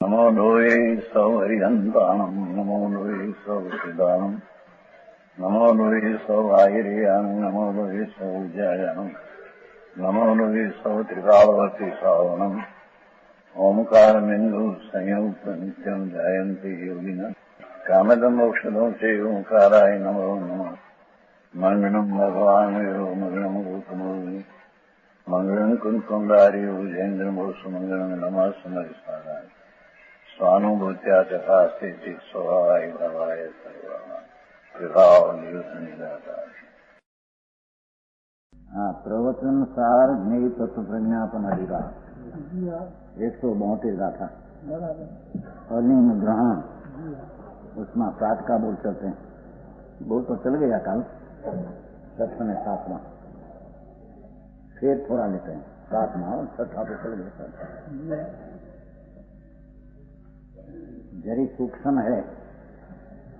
नमो लोये सौहरिहन्ताणम् नमो लोये सौहृदानम् नमो लोये सौभागिर्यानम् नमो लोये सौजायानम् नमो लोये सौत्रिकालवती सावनम् ओंकारमिन्दु संयुक्त नित्यम् जायन्ति योगिनः कामदम् मोक्षदम् च ओंकाराय नमो नमः मङ्गलम् भगवान् वीरो मङ्गलम् रूपमोहि मङ्गलम् कुन्कुण्डारि भुजेन्द्रमोसु मङ्गलम् नमः समरिसाराय स्वानुभूत्या तथा स्थिति स्वभावाय भवाय सर्वभाव निदाता। प्रवचन सार ज्ञेय तत्व प्रज्ञापन अधिकार 132 गाथा अलिंग ग्रहण उसमें 7 का बोल चलते हैं। बोल तो चल गया कल सत्संग 7वां, फिर थोड़ा लेते हैं 7वां और 6वां तो चल गया। जरी सूक्ष्म है।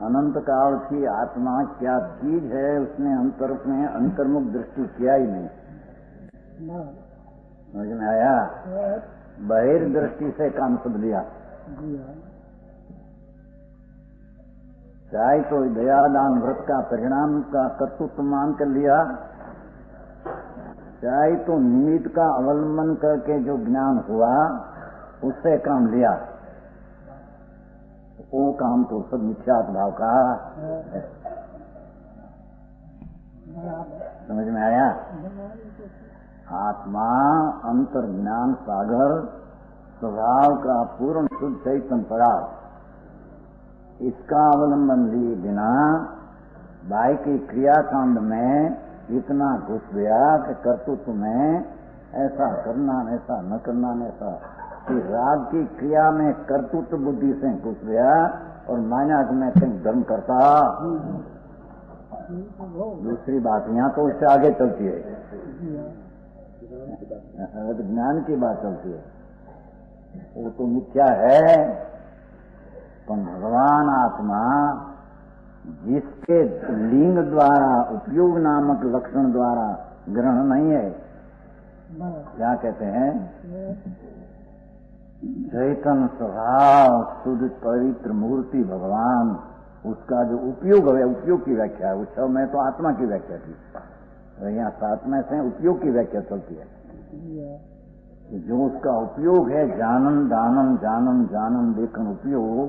अनंत काल की आत्मा क्या चीज है उसने अंतर्मुख दृष्टि किया ही नहीं। समझ में आया? बहिर्दृष्टि से काम सब लिया। चाहे तो दयादान व्रत का परिणाम का कर्तृत्व मान कर लिया, चाहे तो निमित्त का अवलंबन करके जो ज्ञान हुआ उससे काम लिया। वो काम तो सब मिथ्यात भाव का है। समझ में आया? आत्मा अंतर्ज्ञान सागर स्वभाव का पूर्ण शुद्ध चैतन्य पदार्थ, इसका अवलंबन लिए बिना बाह्य की क्रियाकांड में इतना घुस गया कि कर्तृत्व में ऐसा करना ऐसा न करना ऐसा कि राग की क्रिया में कर्तृत्व बुद्धि से घुस गया और माना कि मैं कहीं धर्म करता। दूसरी बात यहाँ तो उससे आगे चलती है, ज्ञान की बात चलती है। वो तो मिथ्या है, पर भगवान आत्मा जिसके लिंग द्वारा उपयोग नामक लक्षण द्वारा ग्रहण नहीं है, क्या कहते हैं? चैतन्य स्वभाव शुद्ध पवित्र मूर्ति भगवान, उसका जो उपयोग है, उपयोग की व्याख्या है। उत्सव में तो आत्मा की व्याख्या थी, यहाँ 7 में से उपयोग की व्याख्या चलती है। जो उसका उपयोग है, जानन दानम जानम जानम देखन उपयोग,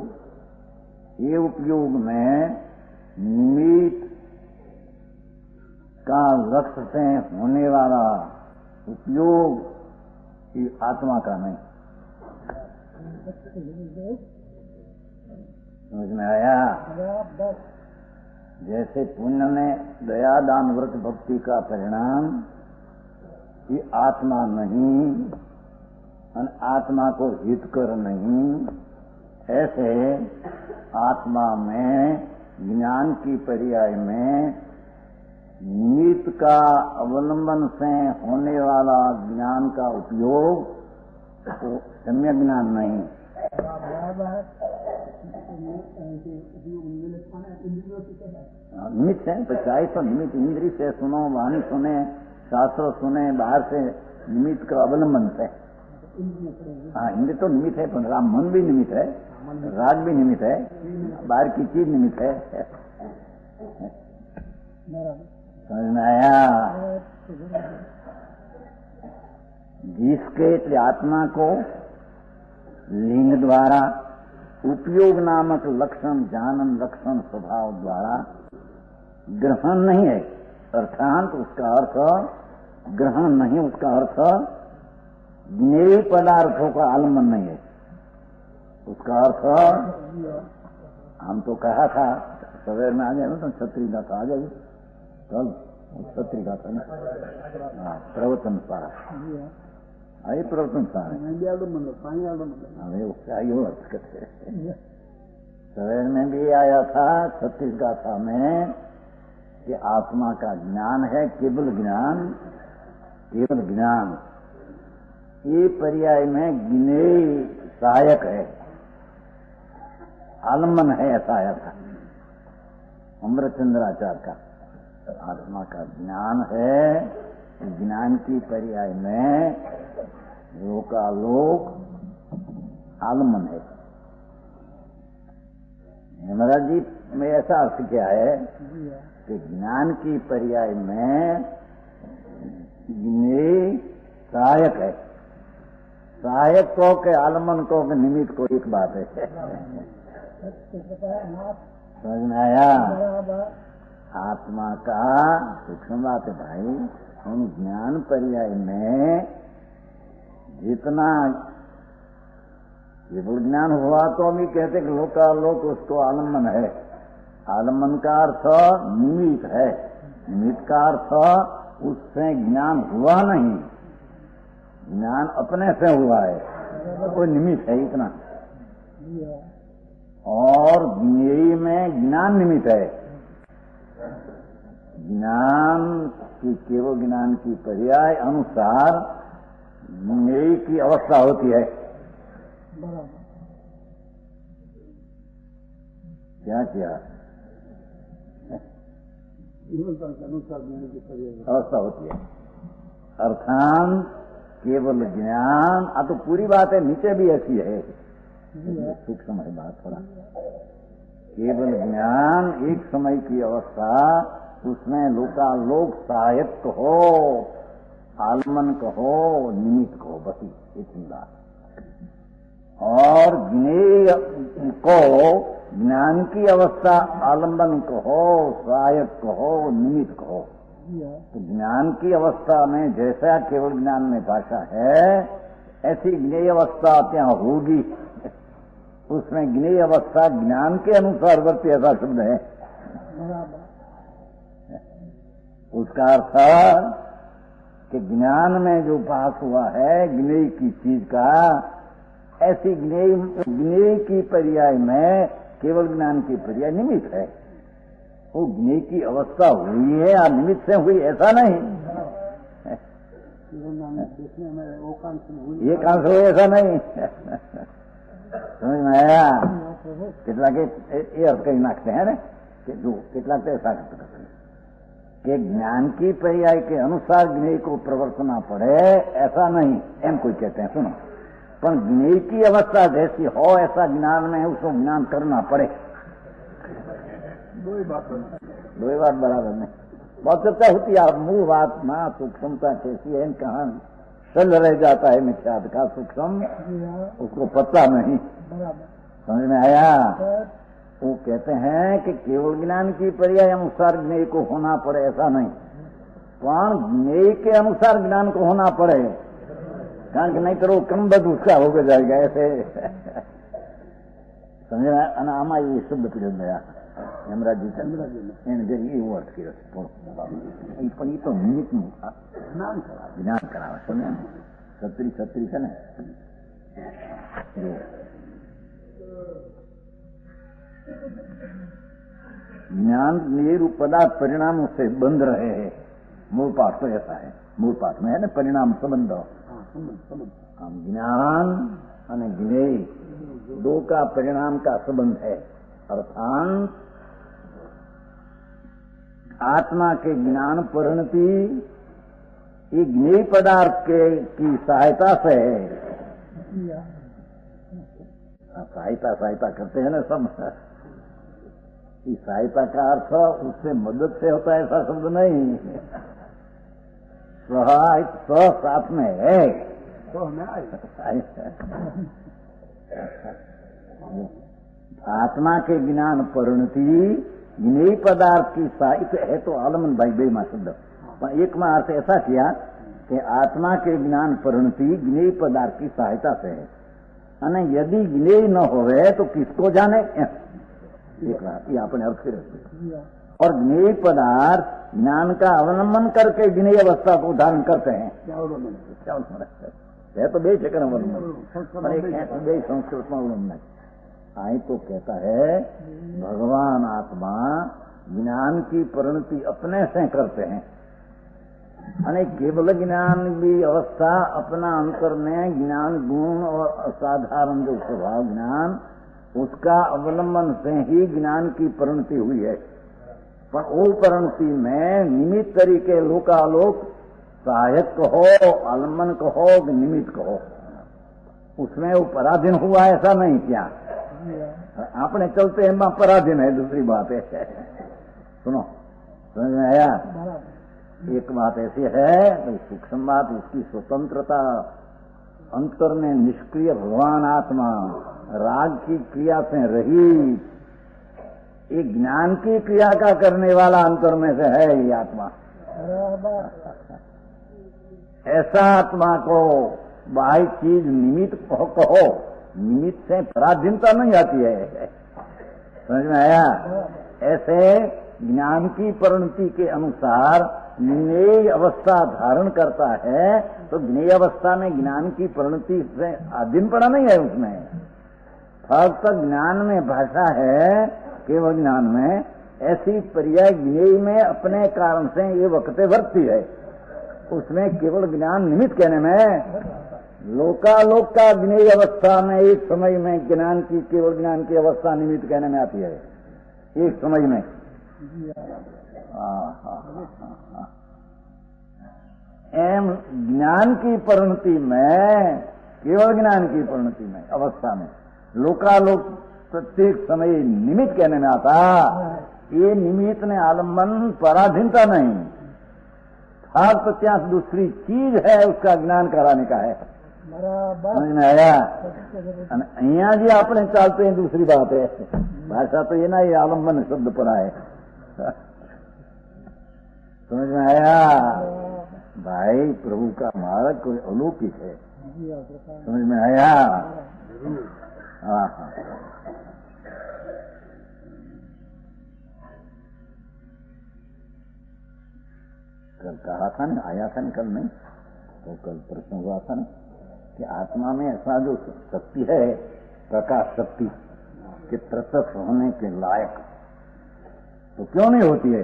ये उपयोग में निमित्त का लक्ष्य से होने वाला उपयोग ये आत्मा का नहीं। समझ में आया? जैसे पुण्य में दया दान व्रत भक्ति का परिणाम ये आत्मा नहीं, आत्मा को हित कर नहीं, ऐसे आत्मा में ज्ञान की पर्याय में निमित्त का अवलंबन से होने वाला ज्ञान का उपयोग तो सम्यक ज्ञान नहीं। निमित्त है तो चाहे तो निमित्त इंद्री से सुनो, वाणी सुने, शास्त्र सुने, बाहर से निमित्त का अवलंबन से। हाँ, इंद्र तो निमित्त है, पर मन भी निमित्त है, राग भी निमित्त है, बाहर की चीज निमित्त है। समझ में आया? जिसके आत्मा को लिंग द्वारा उपयोग नामक लक्षण जानन लक्षण स्वभाव द्वारा ग्रहण नहीं है, अर्थात उसका अर्थ ग्रहण नहीं, उसका अर्थ ज्ञेय पदार्थों का आलम्बन नहीं है। उसका अर्थ हम तो कहा था सवेर में आ जाए तो छत्री गाथा आ जाएगी, कल छत्री गाथा ना प्रवचन सारा आई प्रवचन सारा सवेर में भी आया था 36 गाथा में कि आत्मा का ज्ञान है, केवल ज्ञान, केवल ज्ञान। ये पर्याय में ज्ञेय सहायक है, आलम्बन है, ऐसा आया था अमृतचंद्राचार्य का। आत्मा का ज्ञान है, ज्ञान की पर्याय में लोकालोक आलम्बन है। महाराज जी में ऐसा अर्थ क्या है कि ज्ञान की पर्याय में ज्ञेय सहायक है। सहायक को के आलमन को के निमित्त को एक बात है। समझ में आया? आत्मा का सूक्ष्म बात है भाई। हम ज्ञान पर्याय में जितना केवल ज्ञान हुआ तो हम ये कहते कि लोकालोक उसको आलम्बन है। आलम्बन का अर्थ निमित्त है। निमित्त का अर्थ उससे ज्ञान हुआ नहीं, ज्ञान अपने से हुआ है, कोई निमित्त है इतना। और ज्ञेय में ज्ञान निमित्त है। ज्ञान की केवल ज्ञान की पर्याय अनुसार ज्ञेय की अवस्था होती है। क्या किया? अवस्था होती है। अर्थात केवल ज्ञान, तो पूरी बात है, नीचे भी ऐसी है, सूक्ष्म है बात थोड़ा। केवल ज्ञान एक समय की अवस्था, उसमें लोकालोक सहायक कहो, आलमन कहो, निमित्त कहो, बस इतनी बात। और ज्ञेय को ज्ञान की अवस्था आलम्बन कहो, सहायक कहो, निमित्त कहो। तो ज्ञान की अवस्था में जैसा केवल ज्ञान में भाषा है, ऐसी ज्ञेय अवस्था क्या होगी। उसमें ज्ञेय अवस्था ज्ञान के अनुसार वर्ती, ऐसा शब्द है। उसका अर्थ कि ज्ञान में जो पास हुआ है ज्ञेय की चीज का, ऐसी ज्ञेय की पर्याय में केवल ज्ञान की पर्याय निमित्त है। वो ज्ञेय की अवस्था हुई है या निमित्त से हुई, ऐसा नहीं। ये कांस हुई, ऐसा नहीं। समझ में आया? कितना के ये अर्थ कहीं नाखते हैं ना कि जो कितना ऐसा करते कि ज्ञान की पर्याय के अनुसार ज्ञेय को प्रवर्तना पड़े, ऐसा नहीं। एम कोई कहते हैं, सुनो, पर ज्ञेय की अवस्था जैसी हो ऐसा ज्ञान में उसको ज्ञान करना पड़े। दो ही बात बराबर नहीं। बहुत चर्चा होती है, मूल बात ना सूक्ष्मता कैसी है, कहाँ सल रह जाता है मिथ्याद का सूक्ष्म, उसको पता नहीं। समझ में आया? वो कहते हैं कि केवल ज्ञान की पर्याय अनुसार ज्ञेय को होना पड़े, ऐसा नहीं। पर ज्ञेय के अनुसार ज्ञान को होना पड़े, कारण कि नहीं करो क्रमबद्ध उसका होकर जाएगा ऐसे। समझ में आमा ये शब्द प्रयोग गया यमराज जी से ये अर्थ की પણ એ તો નિમિત્તનું જ્ઞાન કરાવે છે ને છત્રી છે ને ज्ञान ये रूप पदार्थ परिणामों से बंध रहे हैं। मूल पाठ तो ऐसा है, मूल पाठ में है ना परिणाम संबंध। ज्ञान और ज्ञेय दो का परिणाम का संबंध है। अर्थात आत्मा के ज्ञान परिणति ये ज्ञेय पदार्थ के की सहायता से है। सहायता करते हैं ना सब। इस सहायता का अर्थ उससे मदद से होता है, ऐसा शब्द नहीं। सहाय साथ में है, आत्मा के ज्ञान परिणति ज्ञेय पदार्थ की सहायता है। तो आलमन भाई बेमा शब्द एक में अर्थ ऐसा किया कि आत्मा के ज्ञान परिणति ज्ञेय पदार्थ की सहायता से है। અને यदि ज्ञेय न होवे तो किसको जाने, एक बात ये अपने अर्थ रखते। और ज्ञेय पदार्थ ज्ञान का अवलंबन करके ज्ञेय अवस्था को धारण करते हैं। तो बे चक्कर बे संस्कृत में अवलंबन आई तो कहता है भगवान आत्मा ज्ञान की परिणति अपने से करते हैं। અને केवल ज्ञान भी अवस्था अपना अंतर में ज्ञान गुण और असाधारण जो स्वभाव ज्ञान उसका अवलंबन से ही ज्ञान की परिणति हुई है। पर वो परिणति में निमित्त तरीके लोकालोक सहायक कहो, आलम्बन कहो, निमित्त कहो, उसमें वो पराधीन हुआ ऐसा नहीं क्या। अपने चलते हैं पराधीन है, दूसरी बात है। सुनो, समझ में आया? एक बात ऐसी है, तो सूक्ष्म बात उसकी स्वतंत्रता, अंतर में निष्क्रिय भगवान आत्मा, राग की क्रिया से रहित, एक ज्ञान की क्रिया का करने वाला अंतर में से है ये आत्मा। ऐसा आत्मा को बाह्य चीज निमित्त कहो, निमित्त से पराधीनता नहीं आती है। समझ में आया? ऐसे ज्ञान की परिणति के अनुसार ज्ञेय अवस्था धारण करता है, तो ज्ञेय अवस्था में ज्ञान की परिणति से अधीन पड़ा नहीं है उसमें। फक्त ज्ञान में भाषा है, केवल ज्ञान में ऐसी पर्याय ज्ञेय में अपने कारण से ये वक्ते वर्ती है, उसमें केवल ज्ञान निमित्त कहने में, लोकालोक का ज्ञेय अवस्था में एक समय में ज्ञान की, केवल ज्ञान की अवस्था निमित्त कहने में आती है एक समय में। एम ज्ञान की परिणति में, केवल ज्ञान की परिणति में अवस्था में लोकालोक प्रत्येक समय निमित्त कहने में आता। ये निमित्त ने आलम्बन पराधीनता नहीं, हर प्रत्याश दूसरी चीज है, उसका ज्ञान कराने का है। समझ में आया? अहिया जी आपने चालते हैं, दूसरी बात है। भाषा तो ये ना, ये आलम्बन शब्द पड़ा है। समझ में आया? भाई प्रभु का मार्ग कोई अलौकिक है। समझ में आया? हाँ हाँ। कल कहा था ना, आया था ना कल नहीं, तो कल प्रश्न हुआ था ना कि आत्मा में ऐसा जो शक्ति है, प्रकाश शक्ति, कि प्रत्यक्ष होने के लायक, तो क्यों नहीं होती है?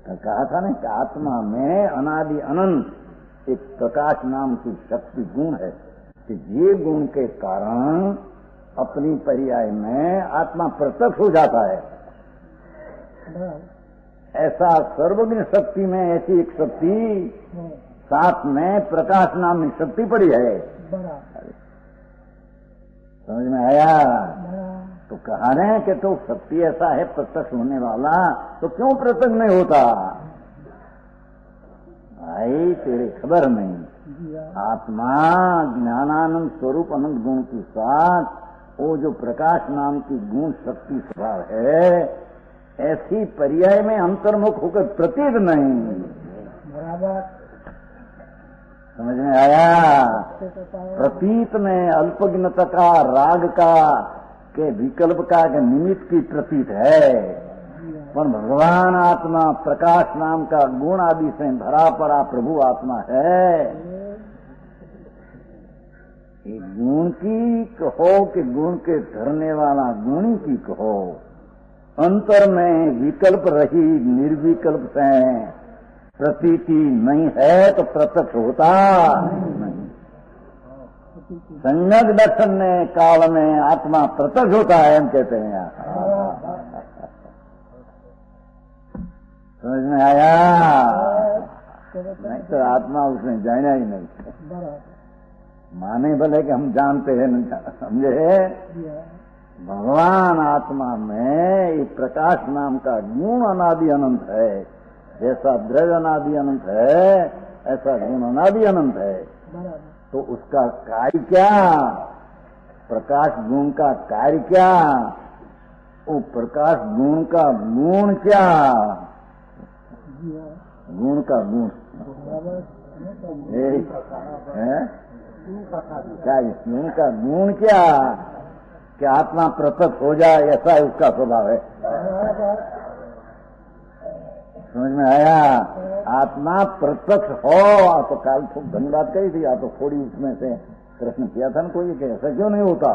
तो कहा था ना कि आत्मा में अनादि अनंत एक प्रकाश नाम की शक्ति गुण है, कि ये गुण के कारण अपनी पर्याय में आत्मा प्रत्यक्ष हो जाता है। ऐसा सर्वज्ञ शक्ति में ऐसी एक शक्ति, साथ में प्रकाश नाम की शक्ति पड़ी है। समझ में आया? तो कहा रहे कि तो शक्ति ऐसा है प्रत्यक्ष होने वाला, तो क्यों प्रत्यक्ष नहीं होता? भाई तेरे खबर नहीं, आत्मा ज्ञानानंद स्वरूप अनंत गुण के साथ वो जो प्रकाश नाम की गुण शक्ति स्वभाव है, ऐसी पर्याय में अंतर्मुख होकर प्रतीत नहीं। बराबर समझ में आया? प्रतीत में अल्पज्ञता का, राग का, के विकल्प का, के निमित्त की प्रतीत है, पर भगवान आत्मा प्रकाश नाम का गुण आदि से भरा पड़ा प्रभु आत्मा है। गुण की कहो कि गुण के धरने वाला गुणी की कहो, अंतर में विकल्प रही निर्विकल्प से प्रतीति नहीं है तो प्रत्यक्ष होता नहीं। संज्ञक दर्शन में काल में आत्मा प्रत्यक्ष होता है, हम कहते हैं यहाँ। समझ में आया? नहीं तो आत्मा उसमें जाना ही नहीं। माने भले कि हम जानते हैं, समझे? भगवान आत्मा में एक प्रकाश नाम का गुण अनादि अनंत है। जैसा द्रव्य अनादि अनंत है, ऐसा गुण अनादि अनंत है। तो उसका कार्य क्या? प्रकाश गुण का कार्य क्या? वो प्रकाश गुण का गुण क्या? गुण का गुण क्या? गुण का गुण क्या? कि आत्मा प्रत्यक्ष हो जाए, ऐसा उसका स्वभाव है। समझ में आया? आत्मा प्रत्यक्ष हो तो काल खूब धन्यवाद कही थी, या तो थोड़ी उसमें से प्रश्न किया था ना कोई कि ऐसा क्यों नहीं होता,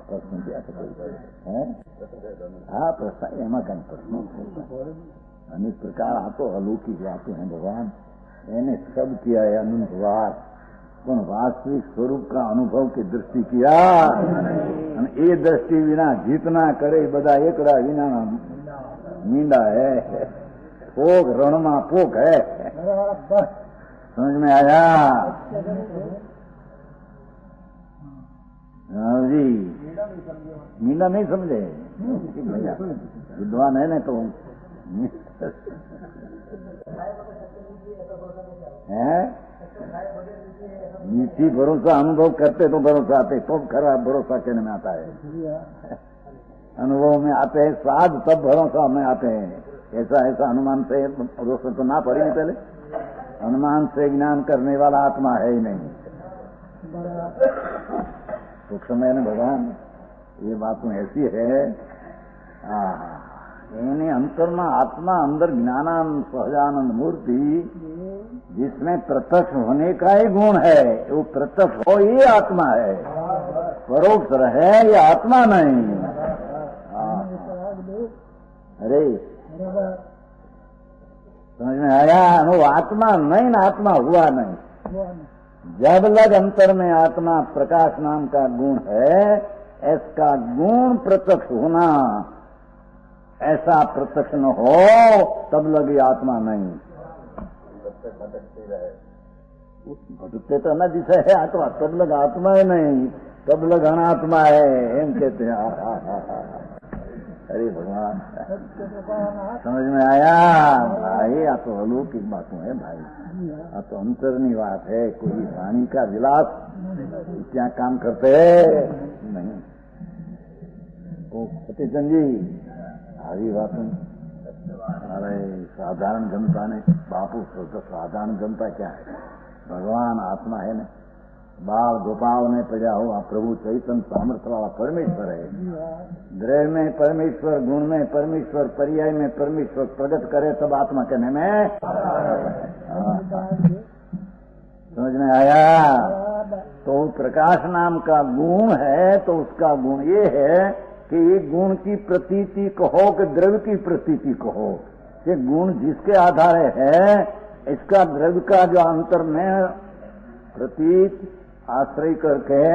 प्रश्न किया था कोई। हाँ प्रश्न एमा कहीं प्रश्न अनेक प्रकार आतो अलौकिक वातो हैं भगवान, એને सब किया है अनंत वार, પણ વાસ્તવિક સ્વરૂપ का अनुभव की दृष्टि किया, ये दृष्टि विना जितना करे બધા એકડા વિના मींडा है, पोक रणमा पोक है। समझ में आया? हाँ जी, मीना नहीं समझे भैया, विद्वान है ना तो है। मीठी भरोसा अनुभव करते तो भरोसा आते, तो खराब भरोसा कहने में आता है। अनुभव में आते हैं स्वाद, तब भरोसा में आते हैं। ऐसा ऐसा अनुमान से भरोसा तो ना पड़ी पहले। अनुमान से ज्ञान करने वाला आत्मा है ही नहीं। तो समय ने भगवान ये बात ऐसी है, यानी अंतरमा आत्मा अंदर ज्ञानानंद सहजानंद मूर्ति जिसमें प्रत्यक्ष होने का ही गुण है, वो प्रत्यक्ष हो ये आत्मा है, परोक्ष रहे ये आत्मा नहीं। अरे समझ में आया? वो आत्मा नहीं ना, आत्मा हुआ नहीं। जब लग अंतर में आत्मा प्रकाश नाम का गुण है, इसका गुण प्रत्यक्ष होना, ऐसा प्रत्यक्ष न हो तब लगी आत्मा नहीं। भटकते तो न दिशा है आत्मा, तब लग आत्मा है नहीं, तब लग अनात्मा है, एम कहते हैं। अरे भगवान, समझ में आया भाई? आ तो अलौकिक बातों है भाई, आ तो अंतरनी बात है। कोई वाणी का विलास क्या काम करते है नहीं। तो सतीचंद जी આવી વાતો अरे साधारण जनता ने बापू तो साधारण जनता क्या है? भगवान आत्मा है ना, बाल गोपाल में पैदा हुआ प्रभु चैतन्य सामर्थ्य वाला परमेश्वर है। द्रव्य में परमेश्वर, गुण में परमेश्वर, पर्याय में परमेश्वर प्रकट करे तब आत्मा कहने में समझ में आया? तो प्रकाश नाम का गुण है, तो उसका गुण ये है कि ये गुण की प्रतीति कहो कि द्रव्य की प्रतीति कहो, कि गुण जिसके आधार है, इसका द्रव्य का जो अंतर में प्रतीत आश्रय करके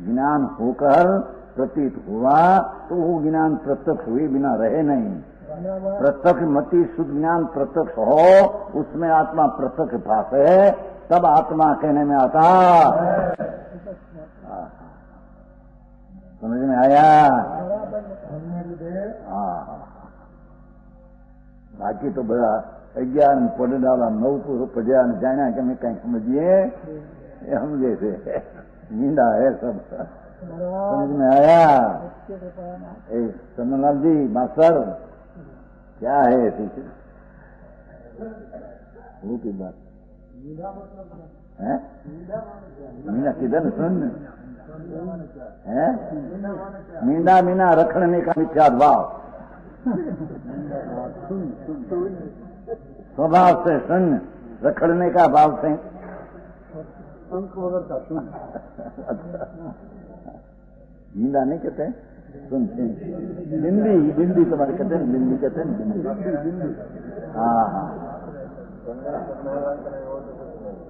ज्ञान होकर प्रतीत हुआ, तो वो ज्ञान प्रत्यक्ष हुए बिना रहे नहीं। प्रत्यक्ष मति शुद्ध ज्ञान प्रत्यक्ष हो, उसमें आत्मा प्रत्यक्ष भाषे, तब आत्मा कहने में आता। समझ में आया? बाकी तो बड़ा 11 पढ़ डाला, 9 को पढ़िया जाना कि मैं कहीं समझिए हम जैसे नींदा है सब। समझ में आया? चंद्रलाल जी मास्टर क्या है ऐसी वो की बात है? मीना किधर सुन है? मीना मीना रखने का मिथ्या भाव, स्वभाव से शून्य, रखड़ने का भाव से मीना नहीं कहते, सुन बिंदी, बिंदी तुम्हारे कहते हैं, बिंदी कहते हैं, बिंदी। हाँ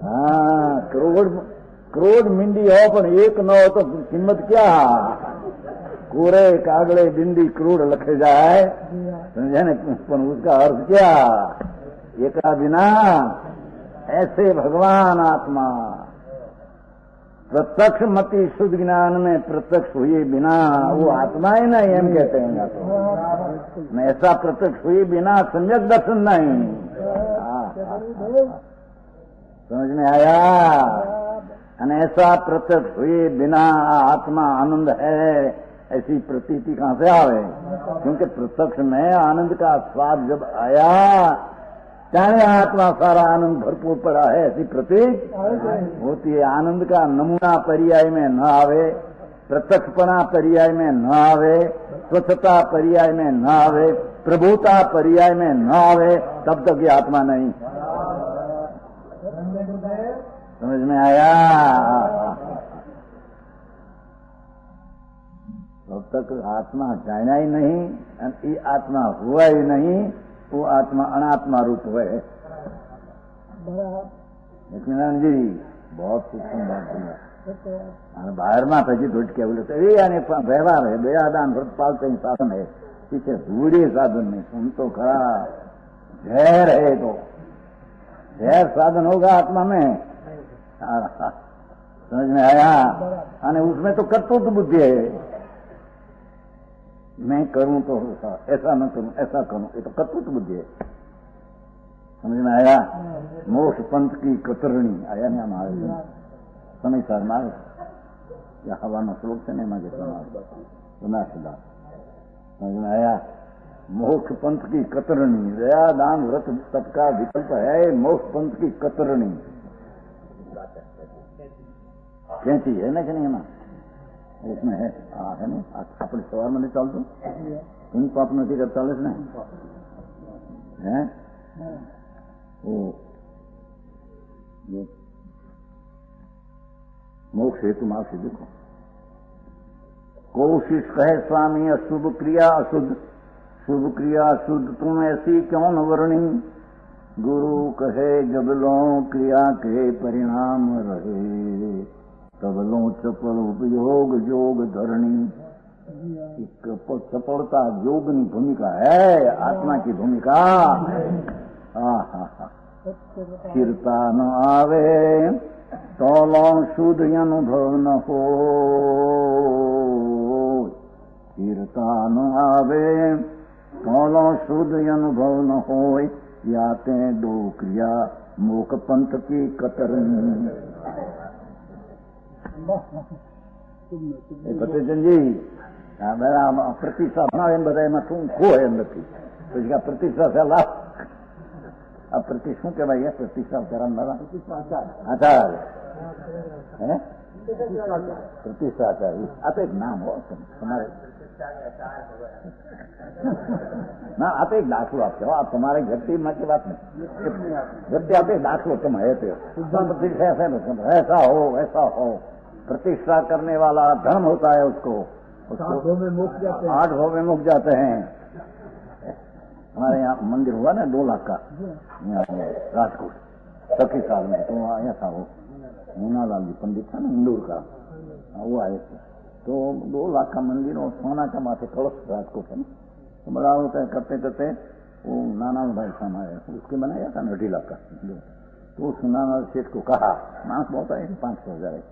हाँ, करोड़ मिंडी हो पर एक न हो तो कीमत क्या? कोरे कागड़े बिंदी करोड़ लखे जाए, समझे न? पर उसका अर्थ क्या? एक बिना ऐसे भगवान आत्मा प्रत्यक्ष मति शुद्ध ज्ञान में प्रत्यक्ष हुए बिना वो आत्मा ही नहीं, हम कहते हैं। तो ऐसा प्रत्यक्ष हुए बिना सम्यक दर्शन नहीं। समझ में आया? ऐसा प्रत्यक्ष हुए बिना आत्मा आनंद है, ऐसी प्रतीति कहां से आवे? क्योंकि प्रत्यक्ष में आनंद का स्वाद जब आया, चाहे आत्मा सारा आनंद भरपूर पड़ा है, ऐसी प्रतीत होती है। आनंद का नमूना पर्याय में न आवे, प्रत्यक्षपणा पर्याय में न आवे, स्वच्छता पर्याय में न आवे, प्रभुता पर्याय में न आवे, तब तक ये आत्मा नहीं। समझ में आया? तब तक आत्मा जाना ही नहीं, ये आत्मा हुआ ही नहीं, वो आत्मा अनात्मा रूप है। लक्ष्मीनारायण जी बहुत सूक्ष्म बात है। बाहर में પછી ઢોટ કે બોલે એ આને વ્યવહાર है, दयादान व्रतपाल कहीं साधन है, पीछे बूढ़े साधन नहीं। सुन तो खरा, जहर है तो जहर साधन होगा आत्मा में। समझ में आया? अने उसमें तो कर्तृत्व बुद्धि है, मैं करूं तो ऐसा न करूं, ऐसा करूं, ये तो कर्तृत्व बुद्धि है। समझ में आया? मोक्ष पंथ की कतरणी आया ने आम આવે समय सार मार या हवानो श्लोक છે ને એમાં જે વિનાશદાસ समझ में आया? मोक्ष पंथ की कतरणी, दया दान व्रत तप का विकल्प है मोक्ष पंथ की कतरणी। कैसी है ना कि नहीं ना उसमें है ना अपने सवार में नहीं चलते तुम पाप नहीं करता ने है वो मोक्ष हेतु मार्ग से देखो। कोशिश कहे स्वामी अशुभ क्रिया अशुद्ध, शुभ क्रिया शुद्ध तुम ऐसी क्यों न वर्णी। गुरु कहे जब लो क्रिया के परिणाम रहे, तब लो चपल उपयोग योग धरणी। चपलता योग की भूमिका है, आत्मा की भूमिका। स्थिरता न आवे तो लो शुद्ध अनुभव न हो, स्थिरता न आवे तो लो शुद्ध अनुभव न हो। याते दो क्रिया मोक पंथ की कतरनी। ભટ્ટચંદ જી પ્રતિષ્ઠા ભણાવે એમ બધા એમાં શું ખો એમ નથી પછી આ પ્રતિષ્ઠા છે લાભ આ પ્રતિ શું કહેવાય પ્રતિષ્ઠા કરામ દાદા આચાર હે પ્રતિષ્ઠાચાર્ય આ તો એક નામ હો તમારે ના આ તો એક દાખલો આપશે આ તમારે વ્યક્તિ માટે વાત નહીં વ્યક્તિ આપે દાખલો તમે હે તે प्रतिष्ठा ऐसा हो ऐसा हो। प्रतिष्ठा करने वाला धर्म होता है उसको 8 भाव में मुक जाते हैं। हमारे यहाँ मंदिर हुआ ना 2 लाख का राजकोट सखी साल में तो आया था वो मुन्नालाल जी पंडित था ना इंदौर का वो आए थे तो 2 लाख का मंदिर और सोना का माथे कलश राजकोट है तो बड़ा होता है करते करते वो नाना भाई साहब आए उसके बनाया था 2.5 लाख का तो उस नाना सेठ को कहा मांस बहुत आए 500,000 है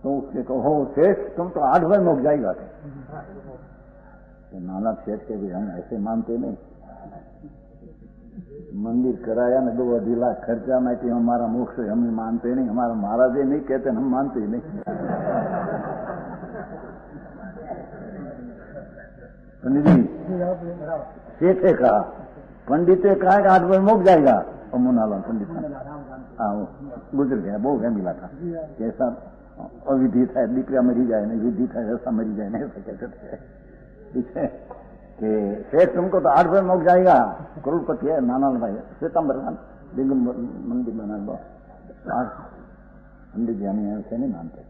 तो उससे कहो सेठ तुम तो 8 बार मुक जाएगा तो नाना सेठ के भी हम ऐसे मानते नहीं मंदिर कराया ना 2.5 लाख खर्चा में कि हमारा मोक्ष हम मानते नहीं हमारा महाराज नहीं कहते हम मानते ही नहीं। पंडित जी सेठे कहा पंडिते कहा कि 8 बार मुक जाएगा और मुन्नालाल पंडित हाँ गुजर गया बहुत है मिला था कैसा अविधि था दीकरा मरी जाए नहीं विधि था ऐसा मरी जाए नहीं ऐसा कहते थे कि शेष तुमको तो 8 बार मुक जाएगा करोड़पति है नाना भाई श्वेतांबर लिंग मंदिर बना लो पंडित जी हमें ऐसे नहीं मानते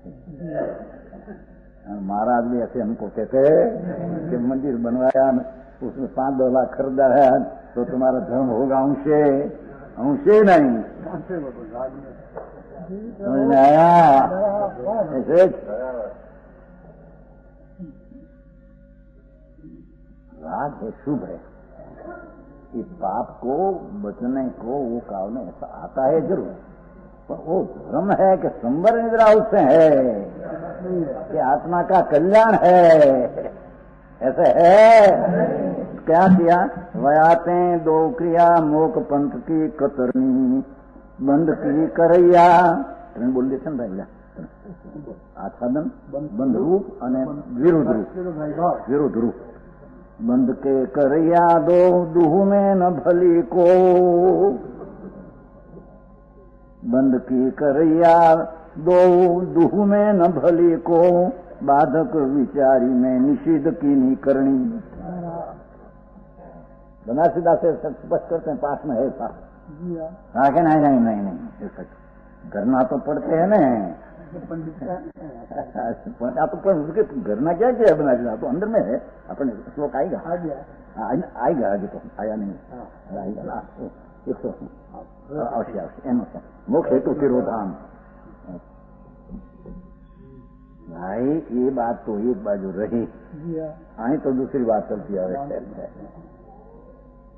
महाराज भी ऐसे हमको कहते कि मंदिर बनवाया उसमें 5-2 लाख खरीदा है तो तुम्हारा धर्म होगा अंशे अंशे नहीं। समझ में आया? ऐसे राग है शुभ है कि पाप को बचने को वो कावने ऐसा आता है जरूर पर वो धर्म है कि संबर निद्रा उससे है कि आत्मा का कल्याण है ऐसे है। क्या किया वयाते 2 क्रिया मोक पंथ की कतरनी बंद की करैया बोल देते ना भाई आच्छादन बंद रूप અને વિરુદ્ધ रूप बंद के करैया दो दुहु में न भली को बंद की करैया दो दुहु में न भली को बाधक विचारी में निषिद्ध की नहीं करनी। बनारसीदास से स्पष्ट करते हैं पास में है था हाँ के नहीं नहीं नहीं नहीं करना तो पड़ते हैं ना आप तो करना क्या किया बनारसीदास तो अंदर में है अपने श्लोक आएगा आएगा आगे तो आया नहीं आएगा 100 अवश्य अवश्य एम मोक्ष हेतु तिरोधाम। भाई ये बात तो एक बाजू रही आई तो दूसरी बात चलती है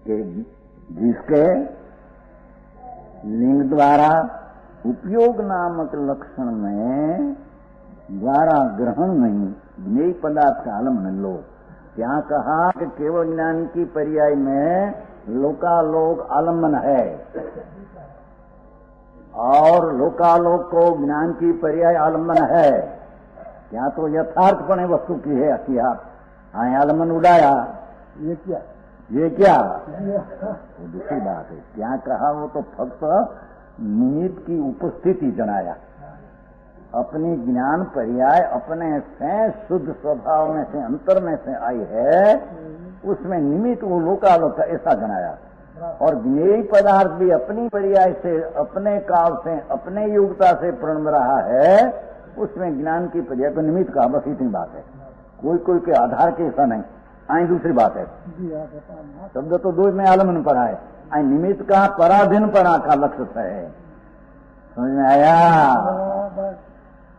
कि जिसके लिंग द्वारा उपयोग नामक लक्षण में द्वारा ग्रहण नहीं, ज्ञेय पदार्थ का आलम्बन लो। क्या कहा कि केवल ज्ञान की पर्याय में लोकालोक आलम्बन है और लोकालोक को ज्ञान की पर्याय आलम्बन है। क्या तो यथार्थपणे वस्तु की है किया, हाँ आलम्बन उड़ाया, ये क्या वो दूसरी बात है। क्या कहा वो तो फक्त निमित्त की उपस्थिति जनाया। अपनी ज्ञान पर्याय अपने से शुद्ध स्वभाव में से अंतर में से आई है, उसमें निमित्त वो लोकालोक ऐसा जनाया। और ज्ञेय पदार्थ भी अपनी पर्याय से, अपने काल से, अपने योग्यता से प्रणम रहा है, उसमें ज्ञान की पर्याय को निमित्त कहा। बस इतनी बात है, कोई कोई के आधार के ऐसा नहीं। आई दूसरी बात है, शब्द तो दो में आलम्बन पड़ा है, आई निमित्त का पराधीन पड़ा का लक्ष्य है। समझ में आया?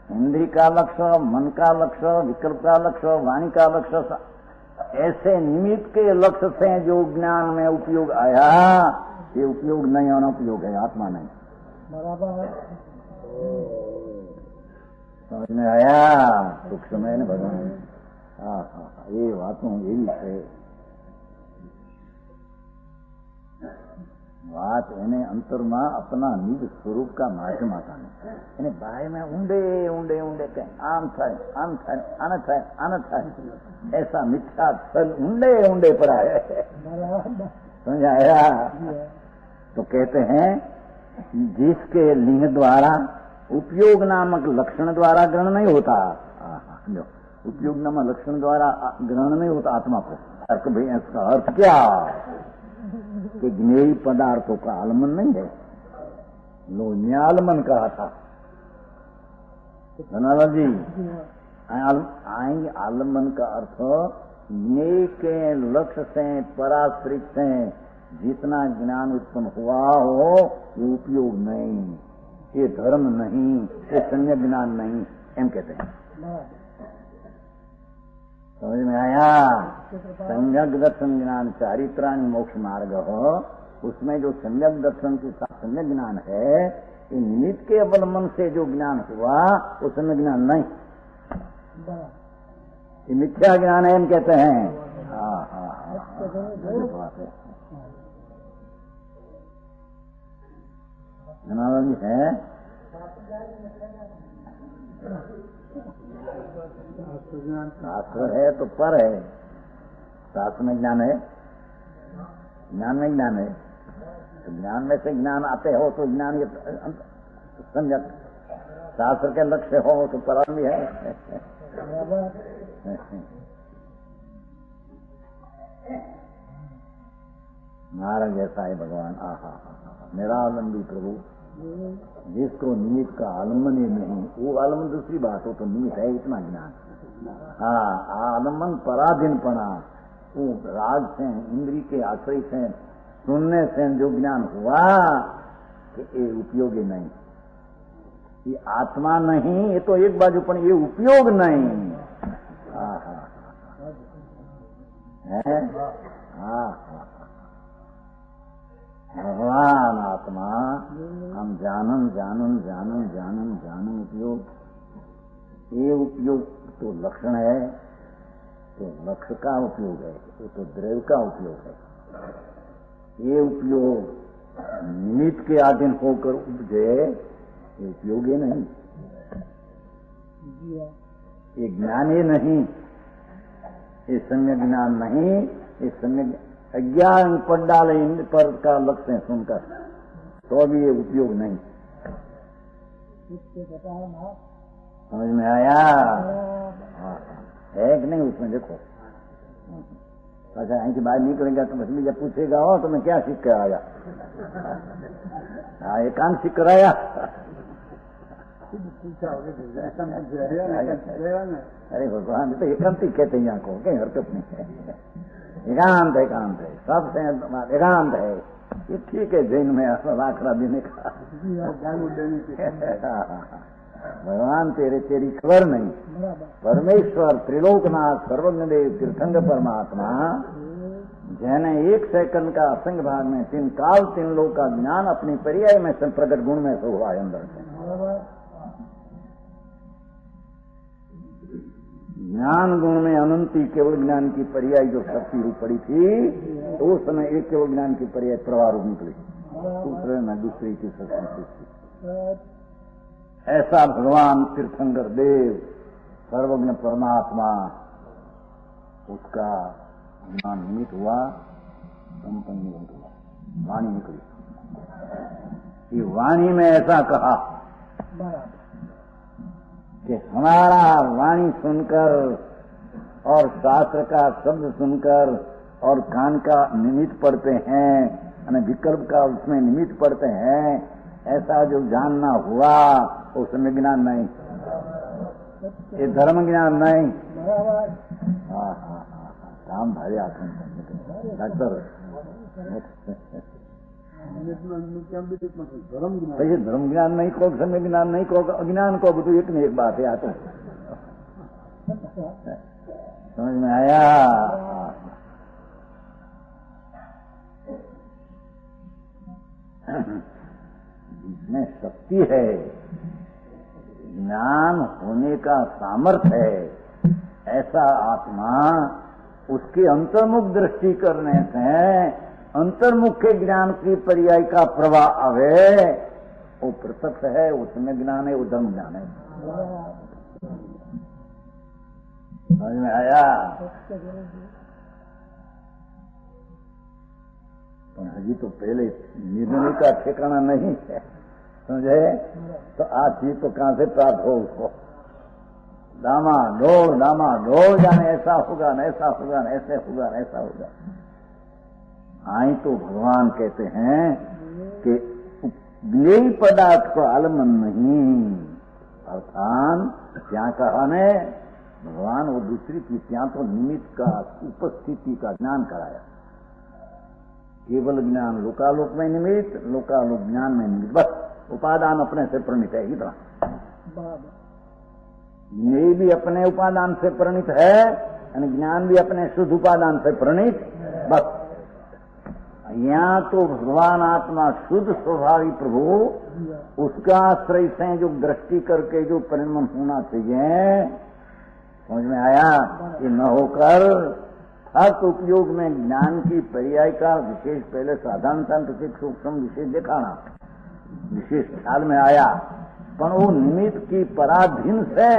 इंद्री का लक्ष्य, मन का लक्ष्य, विकल्प का लक्ष्य, वाणी का लक्ष्य, ऐसे निमित्त के लक्ष्य से जो ज्ञान में उपयोग आया, ये उपयोग नहीं होना उपयोग है, आत्मा नहीं। बराबर समझ में आया? सूक्ष्म है न भगवान। हाँ, ये वातों एવી છે વાત એને અંતરમાં अपना निज स्वरूप का माध्यम आता नहीं। એને बाहर में ऊंडे ऊंडे ऊंडे के आम थाय आन थाय ऐसा मिथ्या छल ऊंडे ऊंडे पड़ा है। समझ आया? तो कहते हैं जिसके लिंग द्वारा उपयोग नामक लक्षण द्वारा ग्रहण नहीं होता, उपयोग नामक लक्षण द्वारा ग्रहण नहीं होता आत्मा को। अर्थ भाई इसका अर्थ क्या कि ज्ञेय पदार्थों का आलम्बन नहीं है, लो न्यालमन कहा था धनाला जी। आलम्बन का अर्थ ज्ञेय के लक्ष्य से पराश्रित से जितना ज्ञान उत्पन्न हुआ हो ये उपयोग नहीं, ये धर्म नहीं, ये सम्यक ज्ञान नहीं, एम कहते हैं। समझ में आया? सम्यक दर्शन ज्ञान चारित्राणि मोक्ष मार्ग हो, उसमें जो सम्यक दर्शन के साथ सम्यक ज्ञान है, ये निमित्त के अवलंबन से जो ज्ञान हुआ वो सम्यक ज्ञान नहीं, ये मिथ्या ज्ञान है, हम कहते हैं। हाँ हाँ हाँ, जनाब है शास्त्र है तो पर है, शास्त्र में ज्ञान है, ज्ञान में ज्ञान है। तो ज्ञान में से ज्ञान आते हो तो ज्ञान ये सम्यक, शास्त्र के लक्ष्य हो तो पर भी है। महाराज ऐसा है भगवान। आहा निरालंबी प्रभु, जिसको निमित्त का आलम्बन ही नहीं, वो आलम्बन दूसरी बात हो तो निमित्त है इतना ज्ञान। हाँ आलम्बन पराधीन पड़ा, वो राग से इंद्री के आश्रय से सुनने से जो ज्ञान हुआ कि ये उपयोगी नहीं, ये आत्मा नहीं, ये तो एक बाजू पर ये उपयोग नहीं। है भगवान आत्मा हम जानन उपयोग, ये उपयोग तो लक्षण है, तो लक्ष्य का उपयोग है, वो तो द्रव्य का उपयोग है। ये उपयोग निमित्त के अधीन होकर उपजे, ये उपयोग ही नहीं, ये ज्ञान ही नहीं, ये सम्यक ज्ञान नहीं, ये सम्यक अज्ञान पर डाले पर का लक्ष्य सुनकर तो भी ये उपयोग नहीं। समझ में आया? है कि नहीं? उसमें देखो अच्छा यहीं की बाहर निकलेगा तो मछली जब पूछेगा हो तो मैं क्या सीख कर आया, हाँ एकांत सीख कर आया। अरे भगवान तो एकांत ही कहते हैं यहाँ को, कहीं हरकत नहीं है, एकांत है, सबसे एकांत है। ये ठीक है जैन में आखड़ा देने का। भगवान तेरी खबर नहीं, परमेश्वर त्रिलोकनाथ सर्वज्ञ देव तीर्थंकर परमात्मा जैने एक सेकंड का असंग भाग में 3 काल 3 लोक का ज्ञान अपनी पर्याय में से प्रकट गुण में से हुआ अंदर से। ज्ञान गुण में अनंती केवल ज्ञान की पर्याय जो शक्ति रूप पड़ी थी, तो उस समय एक केवल ज्ञान की पर्याय प्रवाह रूप निकली, दूसरे में दूसरी की सृष्टि। ऐसा भगवान तीर्थंकर देव सर्वज्ञ परमात्मा, उसका ज्ञान निमित्त हुआ, संपन्न निमित्त हुआ, वाणी निकली। ये वाणी में ऐसा कहा कि हमारा वाणी सुनकर और शास्त्र का शब्द सुनकर और कान का निमित्त पढ़ते हैं, यानी विकल्प का उसमें निमित्त पढ़ते हैं, ऐसा जो जानना हुआ उसमें ज्ञान नहीं, ये धर्म ज्ञान नहीं। हाँ हाँ हाँ, काम भारी आते हैं डॉक्टर। ये धर्म ज्ञान नहीं को, समय ज्ञान नहीं को, अज्ञान को, तो एक न एक बात है। आता समझ में आया? जिसमें शक्ति है, ज्ञान होने का सामर्थ्य है, ऐसा आत्मा उसकी अंतर्मुख दृष्टि करने से अंतर्मुख के ज्ञान की पर्याय का प्रवाह आवे, वो प्रत्यक्ष है, उसमें ज्ञान है, वो धर्म ज्ञान है। समझ में आया? अभी तो पहले निर्णय का ठिकाना नहीं है, समझे? तो आज चीज तो कहां से प्राप्त हो उसको? दामाडोल जाने ऐसा होगा न ऐसा होगा न ऐसे होगा न ऐसा होगा। आई तो भगवान कहते हैं कि ज्ञेय पदार्थ को आलम्बन नहीं, अर्थात क्या कहा ने भगवान वो दूसरी की त्या तो निमित्त का उपस्थिति का ज्ञान कराया। केवल ज्ञान लोकालोक में निमित्त, लोकालोक ज्ञान में निमित्त, बस उपादान अपने से प्रणीत है। इतना ये भी अपने उपादान से प्रणीत है, यानी ज्ञान भी अपने शुद्ध उपादान से प्रणीत। बस यहाँ तो भगवान आत्मा शुद्ध स्वभावी प्रभु, उसका आश्रय से जो दृष्टि करके जो परिणमन होना चाहिए, समझ में आया? ये न होकर हर उपयोग में ज्ञान की पर्याय का विशेष पहले साधारण तांत्रिक सूक्ष्म विशेष दिखाना, विशेष ख्याल में आया, पर वो निमित्त की पराधीन से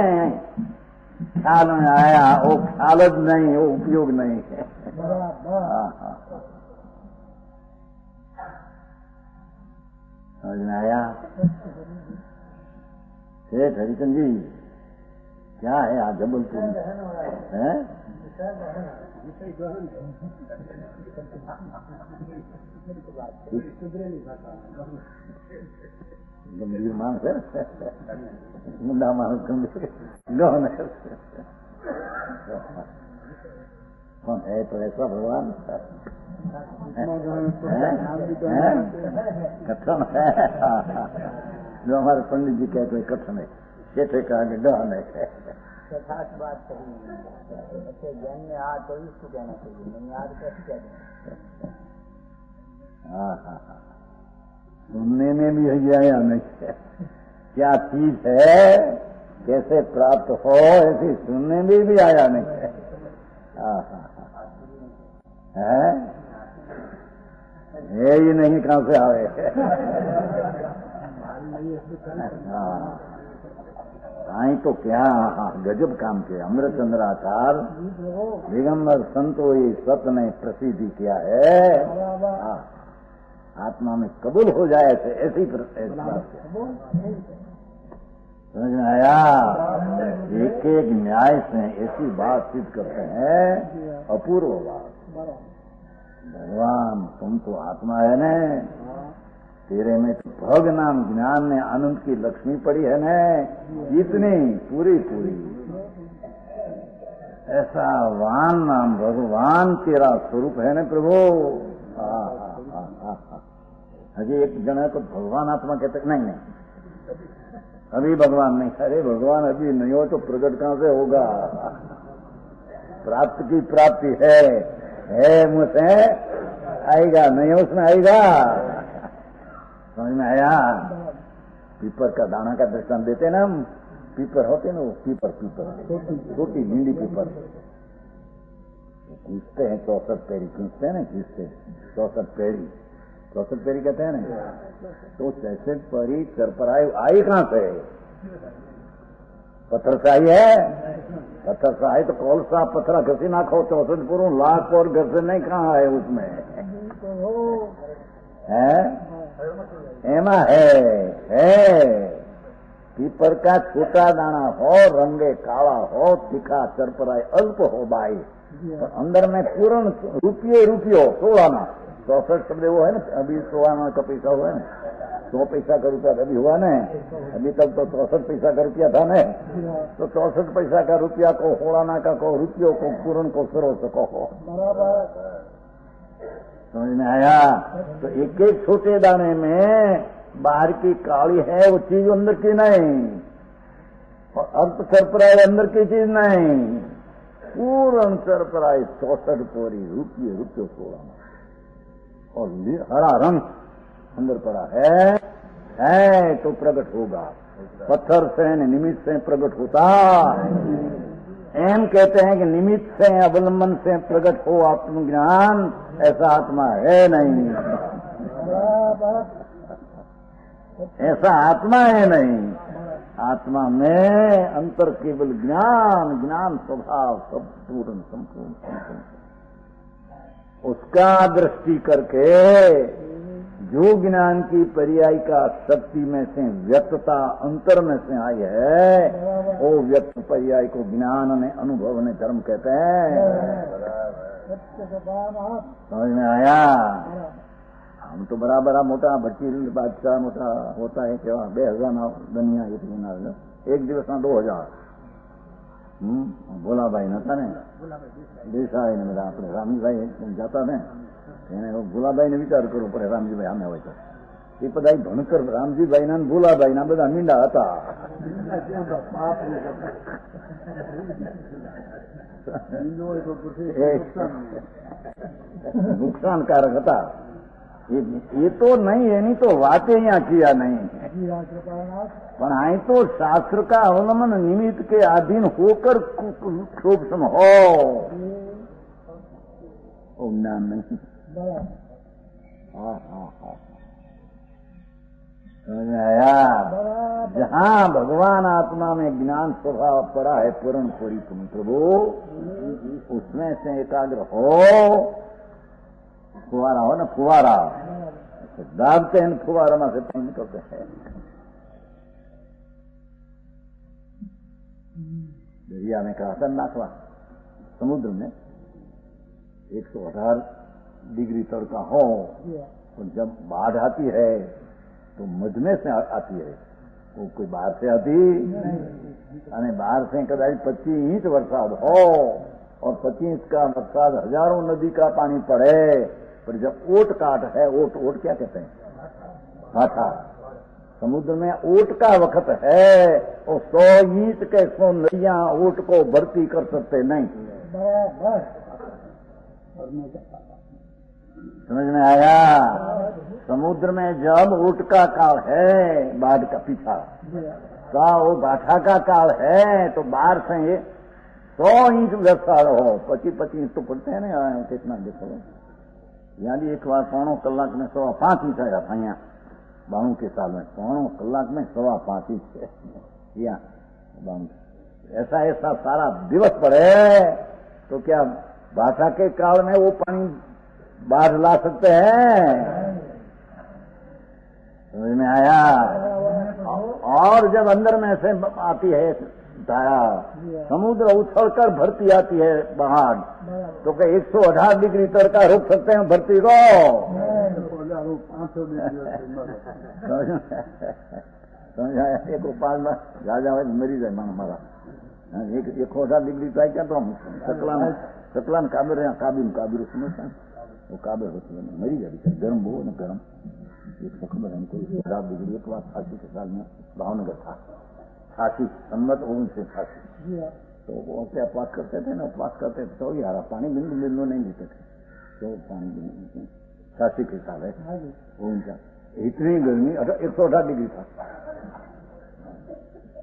ख्याल में आया, वो ख्याल नहीं, वो उपयोग नहीं है। समझ में आया? सेठ हरिचंद जी, क्या है आज जबलपुर है? गंभीर मानस है, मुंडा मानस गंभीर गहन है। कौन है तो ऐसा भगवान कथन है जो हमारे पंडित जी कहते हैं कथन है, सेठे का गहन है। यथार्थ बात सही नहीं, अच्छे ज्ञान में आ तो इसको कहना चाहिए, नहीं आ तो कैसे कहना? सुनने में भी है या नहीं है, क्या चीज है, कैसे प्राप्त हो, ऐसे सुनने में भी आया नहीं है। है ही नहीं, कहां से आवे? आई तो क्या गजब काम किया अमृतचंद्राचार दिगंबर संतो ये सत्य ने प्रसिद्धि किया है। आत्मा में कबूल हो जाए ऐसी समझ में आया? एक एक न्याय से ऐसी बात सिद्ध करते हैं, अपूर्व बात। भगवान तुम तो आत्मा है ने, तेरे में तो भग नाम ज्ञान ने आनंद की लक्ष्मी पड़ी है ने, इतनी पूरी पूरी। ऐसा वान नाम भगवान तेरा स्वरूप है ने प्रभु। अभी एक जन को भगवान आत्मा कहते नहीं, अभी भगवान नहीं। अरे भगवान अभी नहीं हो तो प्रकट कहां से होगा? प्राप्त की प्राप्ति है, है मुझसे आएगा नहीं, उसमें आएगा। समझ में आया? पीपर का दाना का दृष्टांत देते ना हम, पीपर होते ना वो पीपर छोटी नीली पीपर खींचते हैं, 64 पेड़ी खींचते हैं ना, खींचते 64 पेड़ी कहते हैं ना। तो जैसे परी चरपराई आई कहां से? पत्थर से आई है। पत्थर से आई तो कौन सा पत्थर घसी नाखो 64 पूर्व लाख और घर से नहीं, कहाँ है उसमें है? एमा है पीपर का छोटा दाना हो, रंगे काला हो, तीखा चरपराई अल्प हो बाई, पर अंदर में पूर्ण रुपये 16 ना 64 शब्द वो है ना, अभी 16 का पैसा हुआ है ना, 100 पैसा का रुपया अभी हुआ ना, अभी तक तो 64 पैसा का रुपया था ना, तो 64 पैसा का रुपया को होड़ाना का को रुपयों को पूर्ण को सरो सको हो। समझ में आया? तो एक एक छोटे दाने में बाहर की काली है वो चीज अंदर की नहीं, और अर्थ चरपराई अंदर की चीज नहीं, पूर्ण चरपराई 64 पोरी रुपये 16 और हरा रंग अंदर पड़ा है तो प्रकट होगा। पत्थर से निमित्त से प्रकट होता, एम कहते हैं कि निमित्त से अवलंबन से प्रकट हो आत्मज्ञान, ऐसा आत्मा है नहीं, ऐसा आत्मा है नहीं। आत्मा में अंतर केवल ज्ञान स्वभाव सब संपूर्ण उसका दृष्टि करके जो ज्ञान की पर्याय का शक्ति में से व्यक्तता अंतर में से आई है, वो व्यक्त पर्याय को ज्ञान ने अनुभव ने धर्म कहते हैं। समझ में आया? हम तो बड़ा मोटा वकील बादशाह मोटा होता है क्या 2000 ना दुनिया एक दिवस ना 2000 भोलाभाई नता ने દેસાઈ ને બધા આપણે રામજીભાઈ જતા ને એને ભોલાભાઈ ને વિચાર કરવો પડે, રામજીભાઈ સામે હોય તો એ બધા ભણતર રામજીભાઈ ના ભોલાભાઈ ના બધા મીંડા હતા, નુકસાનકારક હતા। ये तो नहीं, एनी तो वाते यहाँ किया नहीं, पर आई तो शास्त्र का अवलंबन निमित्त के अधीन होकर सूक्ष्म हो, ज्ञान नहीं। समझ में आया? जहाँ भगवान आत्मा में ज्ञान स्वभाव पड़ा है पूर्ण पूरी प्रभु, उसमें से एकाग्र हो। फुवारा हो ना, फुवारा दाबते हैं, फुवारा में से पानी निकलते हैं। दरिया में का नाखवा, समुद्र में 118 डिग्री तड़का हो, और जब बाढ़ आती है तो मजमे से आती है, वो कोई बाहर से आती नहीं, बाहर से कदाच 25 इंच बरसात हो, और 25 का बरसात हजारों नदी का पानी पड़े, पर जब ओट काट है, ओट क्या कहते हैं, भाटा, समुद्र में ओट का वक्त है, और 100 इंच के 100 नदियां ओट को भर्ती कर सकते नहीं। समझ में आया? समुद्र में जब ओट का काल है, बाढ़ का पीछा का वो भाटा का काल है, तो बाहर से 100 इंच बरसात हो, 25 तो पड़ते हैं ना, कितना देखो यहाँ भी एक बार 3 कलाक में 5.25 इंच आया था, यहाँ 92 के साल में 3 कलाक में 5.25 इंच यहाँ 92। ऐसा सारा दिवस पड़े तो क्या भाषा के काल में वो पानी बाढ़ ला सकते हैं? समझ में आया? और जब अंदर में से आती है धारा, समुद्र उछलकर भरती आती है बाहर, तो क्या 118 डिग्री तड़का रोक सकते हैं भरती को? समझाया? 105 में राजा मरी जाए मानो मारा, 118 डिग्री तो क्या, तो हम सकलान काबिर समझता है, वो काबिर होती है मरी जाए, गर्म हो न गर्म। एक खबर हमको 18 डिग्री एक बार 80 के साल में भावनगर था, 80 संमत 1988, तो वो क्या उपवास करते थे ना, उपवास करते थे तो यारा पानी बिंदु नहीं लेते थे, तो पानी सासी के साल है वो उनका इतनी गर्मी 108 डिग्री था।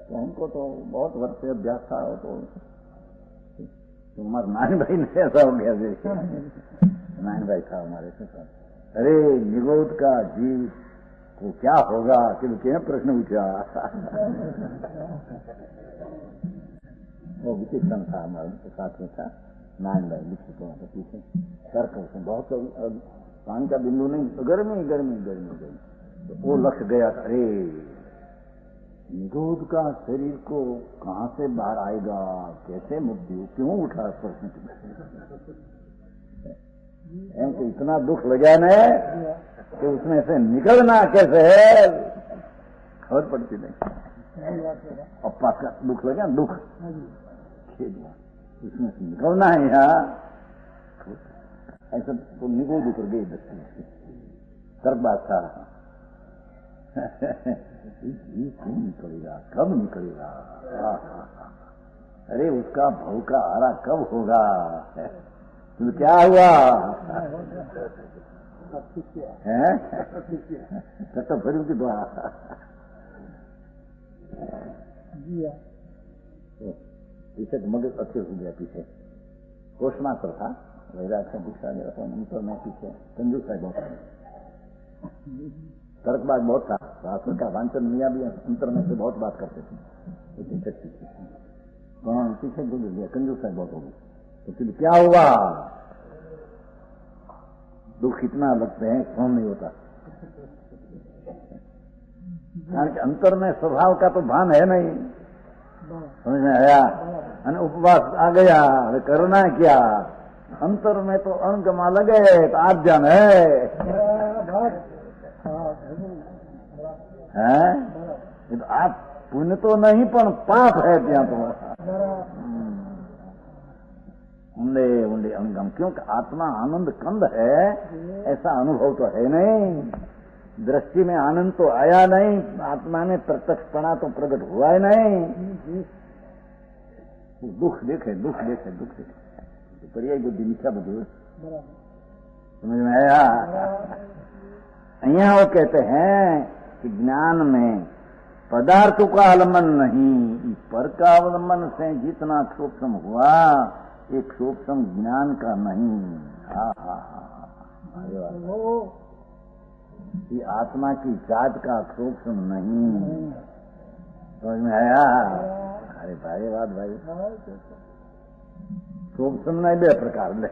तो हमको तो बहुत वर्ष से अभ्यास था। तो हमारे नारायण भाई ने ऐसा हो गया जैसे नारायण भाई था हमारे से। अरे निगोद का जीव को क्या होगा कि क्या प्रश्न पूछा। वो विचित्रम था हमारे साथ में था नारायण भाई लिखित वहां पर पीछे तर्क उसमें बहुत पानी का बिंदु नहीं गर्मी गर्मी गर्मी गर्मी। तो वो लक्ष्य गया था अरे निगोद का शरीर को कहां से बाहर आएगा कैसे मृत्यु क्यों उठा प्रश्न एम को इतना दुख लगा न कि उसमें से निकलना कैसे है खबर पड़ती नहीं। अपा का दुख लगा दुख उसमें से निकलना है यहाँ ऐसा तो निगोद उतर गई दृष्टि तर्क बात था क्यों निकलेगा कब निकलेगा। अरे उसका भाव का आरा कब होगा तो क्या हुआ है तो फिर उसकी दुआ पीछे मगज अच्छे हो गया पीछे घोषणा कर था वैराग से दीक्षा मेरा तो अंतर में पीछे कंजूस साहब बहुत तर्कबाज बहुत था। शास्त्र का वांचन मियाँ भी अंतर में से बहुत बात करते थे इतनी शक्ति थी। कौन पीछे गुजर गया कंजूस साहब बहुत हो गई। तो फिर क्या हुआ दुख इतना लगते हैं कौन नहीं होता कारण कि अंतर में स्वभाव का तो भान है नहीं समझ में आया। उपवास आ गया करना क्या अंतर में तो अणगमा लगे तो आप जान है तो आप पुण्य तो नहीं पर पाप है ત્યાં तो ऊंडे ऊंडे अणगम क्योंकि आत्मा आनंद कंद है ऐसा अनुभव तो है नहीं। दृष्टि में आनंद तो आया नहीं आत्मा में प्रत्यक्षपणा तो प्रकट हुआ ही नहीं। दुख देखे दुख देखे दुख देखे पर्याय बुद्धि मिथ्या बुद्धि समझ में आया। यहाँ वो कहते हैं कि ज्ञान में पदार्थों का आलम्बन नहीं पर का अवलंबन से जितना सूक्ष्म हुआ एक सूक्ष्म ज्ञान का नहीं। ये आत्मा की जात का सूक्ष्म नहीं समझ में आया। अरे भाई बात भाई सूक्ष्म नहीं बे प्रकार ले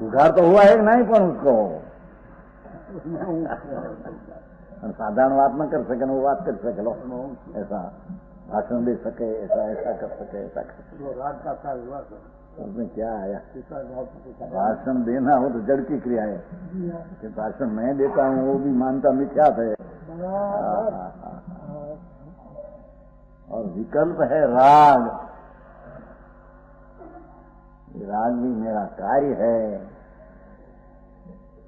उधार तो हुआ है नहीं पर उसको साधारण बात न कर सके वो बात कर सके लो ऐसा भाषण दे सके ऐसा ऐसा कर सके ऐसा कर सके रात का हुआ उसमें क्या आया भाषण देना हो तो जड़ की क्रिया है कि भाषण मैं देता हूँ वो भी मानता मिथ्या है। और विकल्प है राग राग भी मेरा कार्य है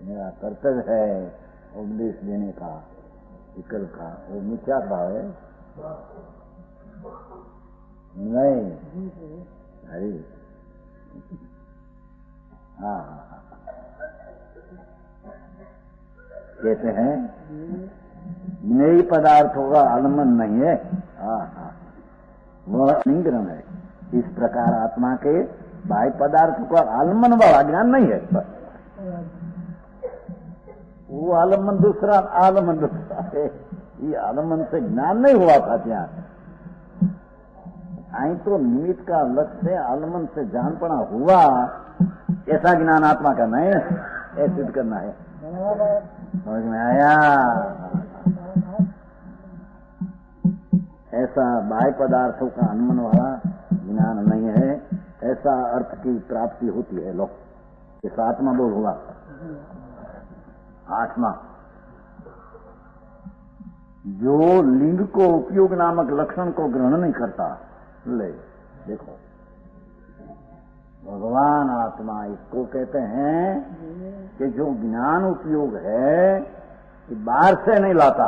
मेरा कर्तव्य है उपदेश देने का विकल्प का वो मिथ्या भाव है नहीं। अरे हाँ कहते हैं नई पदार्थों का आलम्बन नहीं है। वह निग्रह है। इस प्रकार आत्मा के बाह्य पदार्थों का आलम्बन वाला ज्ञान नहीं है। वो आलम्बन दूसरा आलम्बन दूसरा है। ये आलम्बन से ज्ञान नहीं हुआ था ત્યાં आई तो निमित्त का लक्ष्य से आलम्बन से जानपना हुआ ऐसा ज्ञान आत्मा का नहीं है सिद्ध करना है। समझ में आया। ऐसा बाह्य पदार्थों का अनुमान वाला ज्ञान नहीं है ऐसा अर्थ की प्राप्ति होती है। लोग इस आत्मा बोल हुआ आत्मा जो लिंग को उपयोग नामक लक्षण को ग्रहण नहीं करता। ले देखो भगवान आत्मा इसको कहते हैं कि जो ज्ञान उपयोग है कि बाहर से नहीं लाता।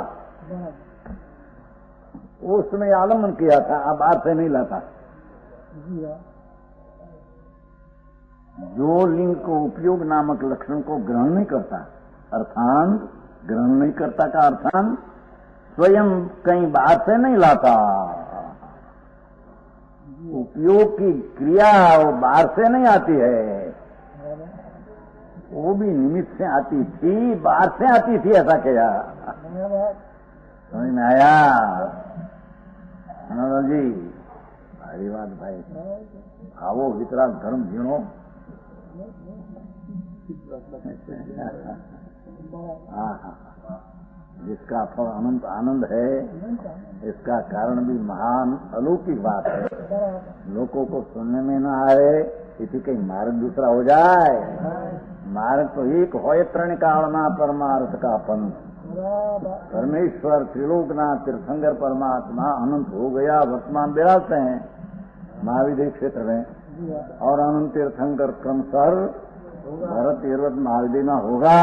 उसने आलम्बन किया था अब बाहर से नहीं लाता। जो लिंग को उपयोग नामक लक्षण को ग्रहण नहीं करता, अर्थांत ग्रहण नहीं करता का अर्थांत स्वयं कहीं बाहर से नहीं लाता। उपयोग की क्रिया वो बाहर से नहीं आती है, वो भी निमित्त से आती थी, बाहर से आती थी, ऐसा क्या समझ में आया? आनंद जी भारी बात भाई, भावो वितरा धर्म जीणो। जिसका फल अनंत आनंद है, इसका कारण भी महान अलौकिक बात है। लोगों को सुनने में न आए, किसी कहीं मार्ग दूसरा हो जाए। मार्ग तो एक हो, त्रण कालना परमार्थ का पंथ। परमेश्वर त्रिलोकनाथ तीर्थंकर परमात्मा अनंत हो गया, वर्तमान विराजते हैं महाविधि क्षेत्र में, और अनंत तीर्थंकर क्रमशः भरत तीर्थ महाविधि में होगा।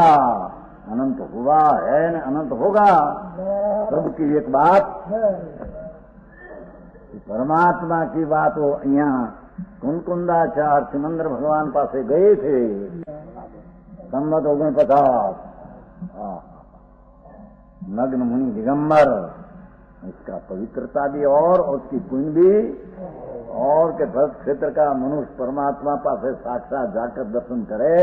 अनंत हुआ है न अनंत होगा, सबकी एक बात। परमात्मा की बात वो यहाँ कुंकुंदाचार्य सिमंदर भगवान पासे गए थे, संवत 49। नग्न मुनि दिगंबर, इसका पवित्रता भी और उसकी पुण्य भी, और के भक्त क्षेत्र का मनुष्य परमात्मा पासे साक्षात जाकर दर्शन करे।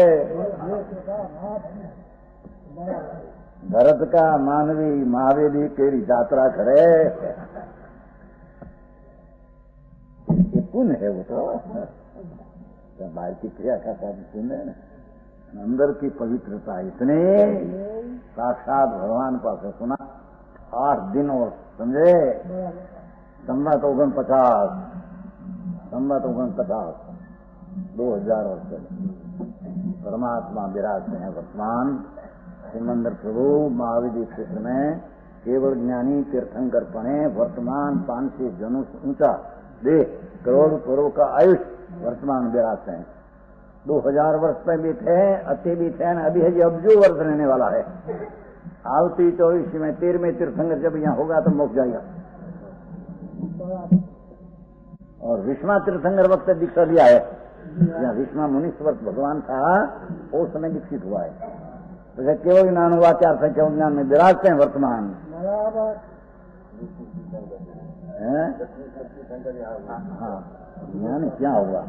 भरत का मानवी महावेदी केरी यात्रा करे, ये पुण्य है। वो तो बाहर की क्रिया का पुण्य है, अंदर की पवित्रता इतने। साक्षात भगवान पास सुना 8 दिन और समझे, संवत 49, संवत 49, 2000 वर्ष परमात्मा विराजते हैं वर्तमान सिमंदर प्रभु महाविधि क्षेत्र में। केवल ज्ञानी तीर्थंकर पणे वर्तमान 500 जनों से ऊंचा देह, करोड़ करोड़ का आयुष वर्तमान विराजते हैं। 2000 वर्ष पे भी थे, अति भी थे, अभी है अब जो वर्ष रहने वाला है। आवती 24 में 13वें तीर्थंकर जब यहाँ होगा तो मुक्त जाएगा। और विष्णा तीर्थंकर वक्त दीक्षा लिया है, यहाँ विष्णा मुनीश्वर भगवान था, उस समय दीक्षित हुआ है। तो केवल ज्ञान हुआ, 4 से केवल ज्ञान में विराजते हैं वर्तमान। हाँ, ज्ञान क्या होगा?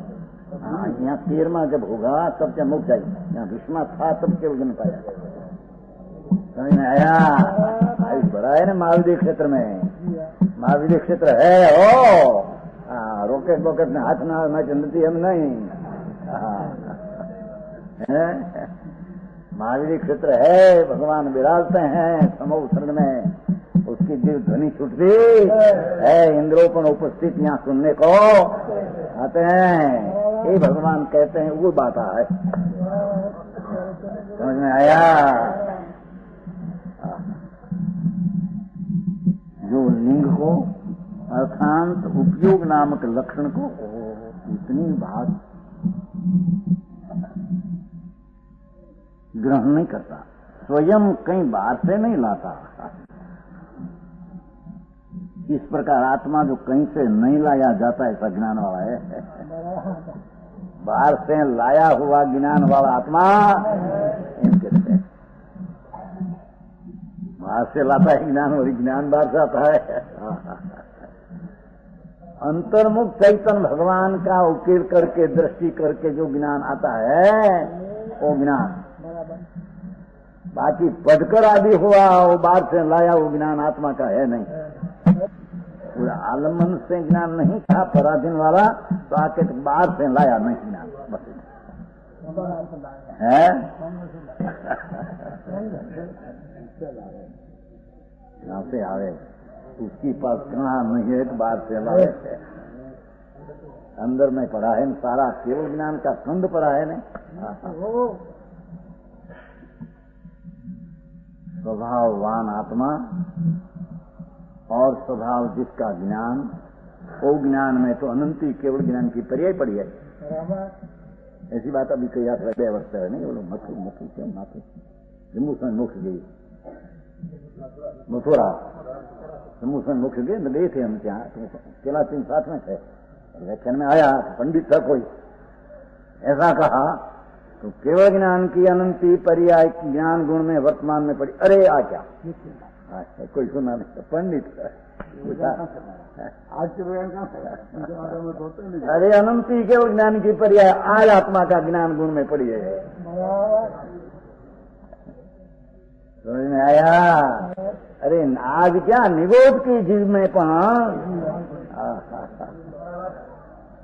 हाँ, यहाँ 13वां जब होगा तब क्या मुक्त जाएगी। यहाँ विष्णा था तब केवल ज्ञान पाया। समझ में आया? आयुष बढ़ा है ना महाविधि क्षेत्र में। महाविधि क्षेत्र है हो, रॉकेट वॉकेट में हाथ ना चलती हम नहीं। महाविधि क्षेत्र है, भगवान विराजते हैं समूह सर्ग में, उसकी दिल ध्वनि छुटती है। इंद्रोपण उपस्थित यहाँ सुनने को आते हैं, ये भगवान कहते हैं, वो बात है। समझ में आया? जो लिंग को अर्थांत उपयोग नामक लक्षण को इतनी बात ग्रहण नहीं करता, स्वयं कहीं बाहर से नहीं लाता। इस प्रकार आत्मा जो कहीं से नहीं लाया जाता ऐसा ज्ञान वाला है। बाहर से लाया हुआ ज्ञान वाला आत्मा इनके से बाहर से लाता है ज्ञान, और ज्ञान बाहर से आता है। अंतर्मुख चैतन्य भगवान का उकेल करके दृष्टि करके जो ज्ञान आता है वो ज्ञान, बाकी पढ़कर आदि हुआ वो बाहर से लाया वो ज्ञान आत्मा का है नहीं। पूरा आलमन से ज्ञान नहीं था पराधीन वाला, तो आके तो बाहर से लाया नहीं ज्ञान, बस है। यहाँ से आवे, उसकी पास कहाँ नहीं है तो बाहर से लाए। अंदर में पढ़ा है सारा, केवल ज्ञान का खंड पढ़ा है नहीं। स्वभाववान आत्मा और स्वभाव जिसका ज्ञान, वो ज्ञान में तो अनंती केवल ज्ञान की पर्याय पड़ी है। ऐसी बात अभी कई यात्रा 2 वर्ष है नहीं, वो लोग मथुर क्यों माथे जम्मू से मोक्ष गई, मथुरा जम्मू से मोक्ष गए थे हम क्या, केला सिंह साथ में थे। व्याख्यान में आया, पंडित था कोई, ऐसा कहा तो केवल ज्ञान की अनंती पर्याय ज्ञान गुण में वर्तमान में पड़ी। अरे आ क्या अच्छा कोई सुना नहीं पंडित आज के बयान अरे अनंती केवल ज्ञान की पर्याय आज आत्मा का ज्ञान गुण में पड़ी है। समझ में आया? अरे आज क्या निगोद की जीव में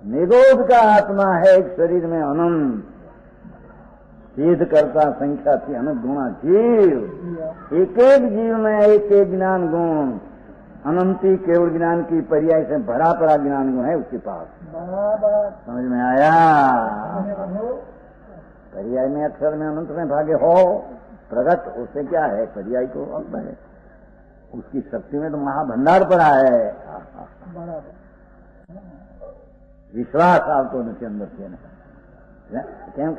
निगोद का आत्मा है एक शरीर में अनंत सिद्ध करता संख्या थी अनंत गुणा जीव। एक एक जीव में एक एक ज्ञान गुण अनंती केवल ज्ञान की पर्याय से भरा पड़ा ज्ञान गुण है उसके पास। समझ में आया? पर्याय में अक्षर में अनंत में भागे हो प्रगट उससे क्या है पर्याय को अब है उसकी शक्ति में तो महाभंडार पड़ा है। विश्वास આવતો નથી અંદર છે કેમ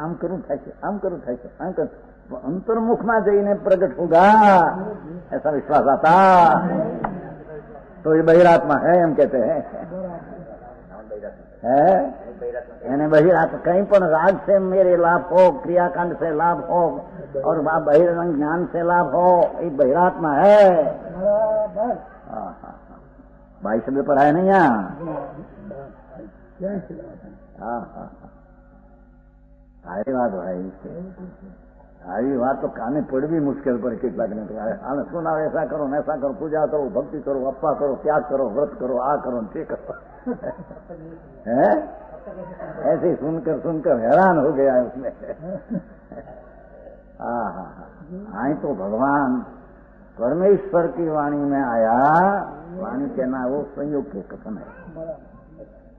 આમ કરું થાય છે આમ કરું થાય છે આમ કરું अंतर्मुखમાં જઈને પ્રગટ होगा ऐसा विश्वास आता तो ये बहिरात्मा है हम कहते हैं यानी बहिरात्मा कहीं पर राग से मेरे लाभ हो क्रियाकांड से लाभ हो और बहिरंग ज्ञान से लाभ हो ये बहिरात्मा है। भाई शब्द पढ़ाए नहीं यहाँ सारी बात भाई सारी बात तो काने पड़ भी मुश्किल पर किस लगने तो आने सुना ऐसा करो ऐसा करो पूजा करो भक्ति करो अप्पा करो त्याग करो व्रत करो आ करो ठीक करो है ऐसे ही सुनकर हैरान हो गया उसमें। आई तो भगवान परमेश्वर की वाणी में आया। वाणी कहना वो संयोग के कथन है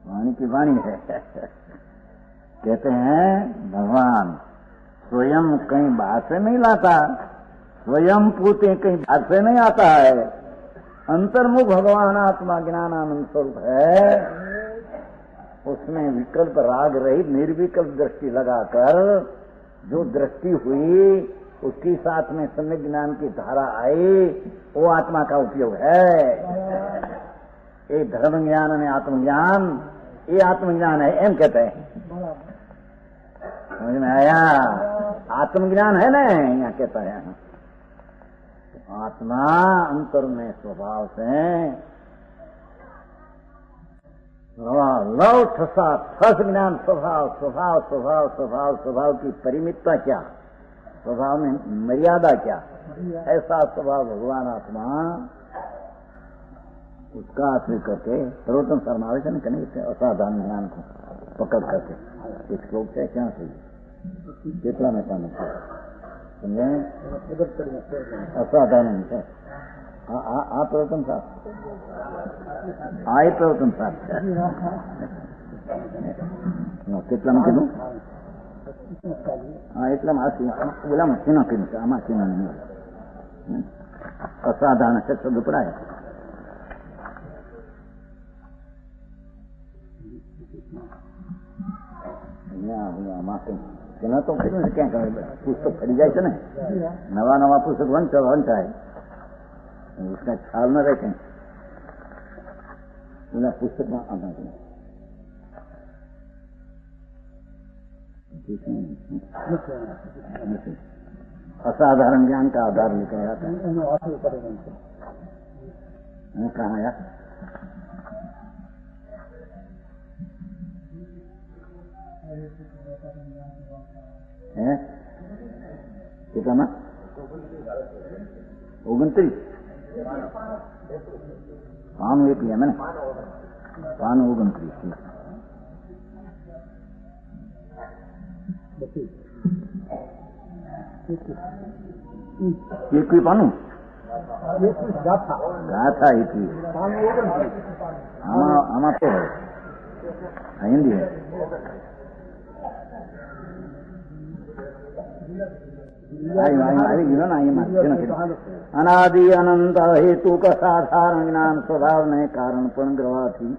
वाणी की वाणी है। कहते हैं भगवान स्वयं कहीं बाहर से नहीं लाता स्वयं पूते कहीं बाहर से नहीं आता है। अंतर्मुख भगवान आत्मा ज्ञानानंद स्वरूप है। उसमें विकल्प राग रहित निर्विकल्प दृष्टि लगाकर जो दृष्टि हुई उसके साथ में सम्यक ज्ञान की धारा आई वो आत्मा का उपयोग है। ये धर्म ज्ञान और आत्मज्ञान ये आत्मज्ञान है एम कहते हैं। समझ में आया? आत्मज्ञान है ना यहाँ कहता है आत्मा अंतर में स्वभाव से लव ठसा ठस ज्ञान स्वभाव स्वभाव स्वभाव स्वभाव स्वभाव की परिमितता क्या स्वभाव में मर्यादा क्या ऐसा स्वभाव भगवान आत्मा उसका आश्रय करके सर्वोत्तम समावेशन करने से असाधारण ज्ञान को पकड़ करके इस श्लोक से क्या चाहिए कितना में पाना समझे असाधारण है आ प्रवर्तन साथ आए प्रवर्तन साथ कितना में करूँ એટલા ઓલા મશીનો કીધું છે આમાં મશીનો નહીં અસાધારણ છે શબ્દ પડાય તેના તો કીધું ને ક્યાંક પુસ્તક ફરી જાય છે ને નવા નવા પુસ્તક વંચાય उसका ख्याल न रखें पुस्तक में आना चाहिए असाधारण ज्ञान का आधार निकल जाता है। कहाँ आया है कितना 29 पान एक लिया मैंने पान 29 एक पानू गाथा एक आमा तो है हिंदी है अनादि अनंत हेतु का साधारण ज्ञान स्वभाव ने कारण पण ग्रवाથી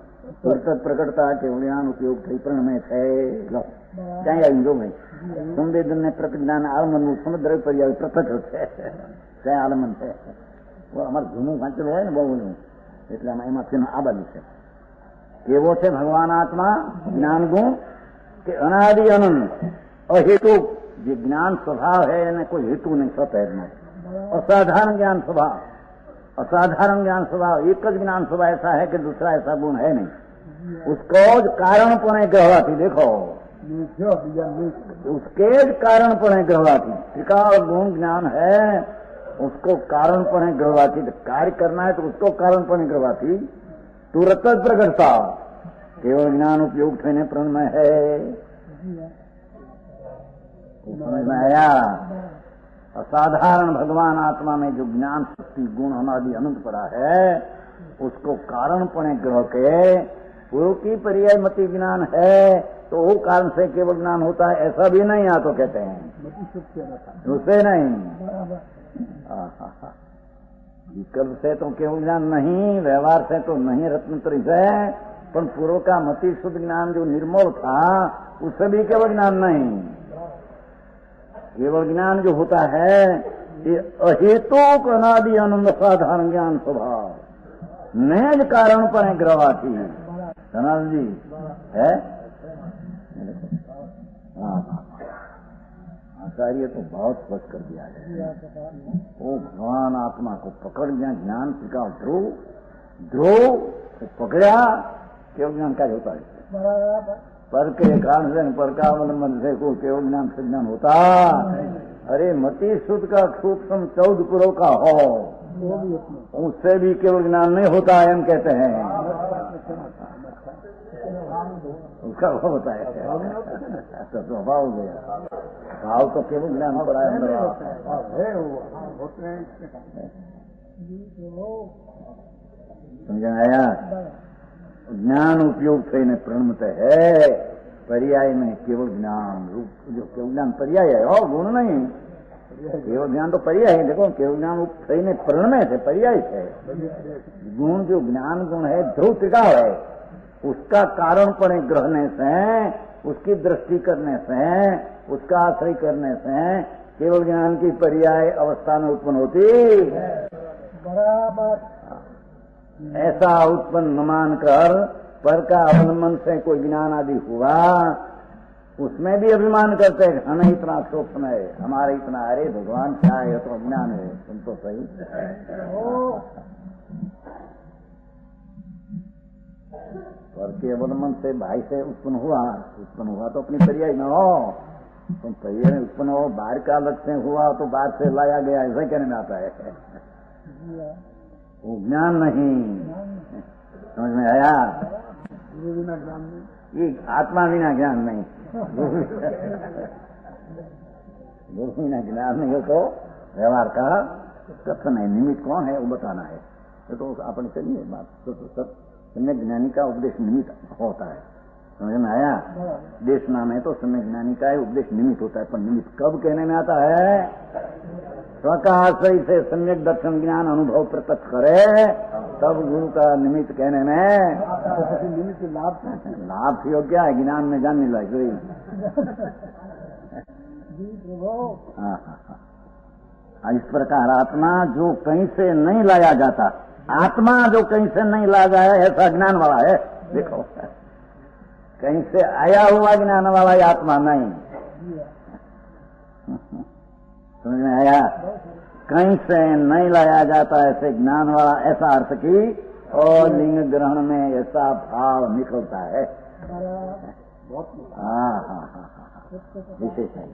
પ્રકટતા કેવળ જ્ઞાન ઉપયોગ થઈ પણ में છે ક્યાંય આવી જો ભાઈ સંવેદન ને પ્રકટ જ્ઞાન આલમનનું સમુદ્ર પર્યાય પ્રકટ છે ત્યાં આલમન છે અમારું જૂનું વાંચેલું હોય ને બહુનું એટલે એમાંથી આ બાજુ છે કેવો છે ભગવાન આત્મા જ્ઞાન ગુણ कि अनादि अनंत अहेतु जो ज्ञान स्वभाव है न कोई हेतु नहीं स्वतः नहीं। असाधारण ज्ञान स्वभाव, असाधारण ज्ञान स्वभाव, एक ज ज्ञान स्वभाव ऐसा है कि दूसरा ऐसा गुण है नहीं। उसको कारण पण ग्रहवाथी देखो, उसके कारण पण ग्रहवाथी त्रिकाल गुण ज्ञान है, उसको कारण पण ग्रहवाथी। कार्य करना है तो उसको कारण पण ग्रहवाथी तुरत प्रकटता केवल ज्ञान उपयोग थઈને प्रणमय है। समझ में आया? असाधारण भगवान आत्मा में जो ज्ञान शक्ति गुण अनादि अनंत पड़ा है उसको कारणपणे ग्रह के वो की पर्याय मति ज्ञान है तो वो कारण से केवल ज्ञान होता है ऐसा भी नहीं। आ तो कहते हैं उसे नहीं, विकल्प से तो केवल ज्ञान नहीं, व्यवहार से तो नहीं, रत्नत्री से पर पूर्व का मति शुद्ध ज्ञान जो निर्मल था उससे भी केवल ज्ञान नहीं। केवल ज्ञान जो होता है ये अहेतुक अनादि आनंद साधारण ज्ञान स्वभाव नेज कारण पर ग्रहवाथी सनातन जी है। आचार्य तो बहुत स्पष्ट कर दिया है। वो भगवान आत्मा को पकड़ गया, ज्ञान का ध्रुव पकड़ा, केवल ज्ञान क्या होता है? पर के कारण से पर का अवलंबन से को केवल ज्ञान से ज्ञान होता। अरे मति शुद्ध का सूक्ष्म 14 पुरों का हो उससे भी केवल ज्ञान नहीं होता है, हम कहते हैं उसका भाव होता है तो स्वभाव हो गया। भाव तो केवल ज्ञान हो रहा है। समझ आया? ज्ञान उपयोग थઈને प्रणमत है, पर्याय में केवल ज्ञान रूप जो केवल ज्ञान पर्याय है और गुण नहीं। केवल ज्ञान तो पर्याय है। देखो केवल ज्ञान थઈને प्रणमय है, पर्याय है। गुण जो ज्ञान गुण है ध्रुव त्रिकाल है, उसका कारण पण ग्रहणे से, उसकी दृष्टि करने से, उसका आश्रय करने से केवल ज्ञान की पर्याय अवस्था में उत्पन्न होती। बराबर ऐसा उत्पन्न न मानकर पर का अवलंबन से कोई ज्ञान आदि हुआ उसमें भी अभिमान करते हैं हमें इतना सूक्ष्म है, हमारे इतना, अरे भगवान क्या है तो अज्ञान है, तुम तो सही। पर के अवलंबन से भाई से उत्पन्न हुआ तो अपनी पर्याय न हो, तुम पर्याय उत्पन्न हो, बाहर का अलग से हुआ तो बाहर से लाया गया, ऐसा कहने में आता है। वो ज्ञान नहीं, समझ में आया? ये आत्मा बिना ज्ञान नहीं, गुरु बिना ज्ञान नहीं हो तो व्यवहार का कथन है। निमित्त कौन है वो बताना है। तो अपने चलिए बात सम्यक ज्ञानी का उपदेश निमित्त होता है। समझ में आया? देश नाम है तो सम्यक ज्ञानी का उपदेश निमित्त होता है, पर निमित्त कब कहने में आता है? स्वका आश्रय से सम्यक दर्शन ज्ञान अनुभव प्रत्यक्ष करे तब गुरु का निमित्त कहने में। निमित्त लाभ योग्य है, ज्ञान में जानने लगे। इस प्रकार आत्मा जो कहीं से नहीं लाया जाता, आत्मा जो कहीं से नहीं लाया जाए ऐसा ज्ञान वाला है। देखो कहीं से आया हुआ ज्ञान वाला ही आत्मा नहीं। समझ में आया? कहीं से नहीं लाया जाता ऐसे ज्ञान वाला, ऐसा अर्थ की और लिंग ग्रहण में ऐसा भाव निकलता है। हाँ विशेष है।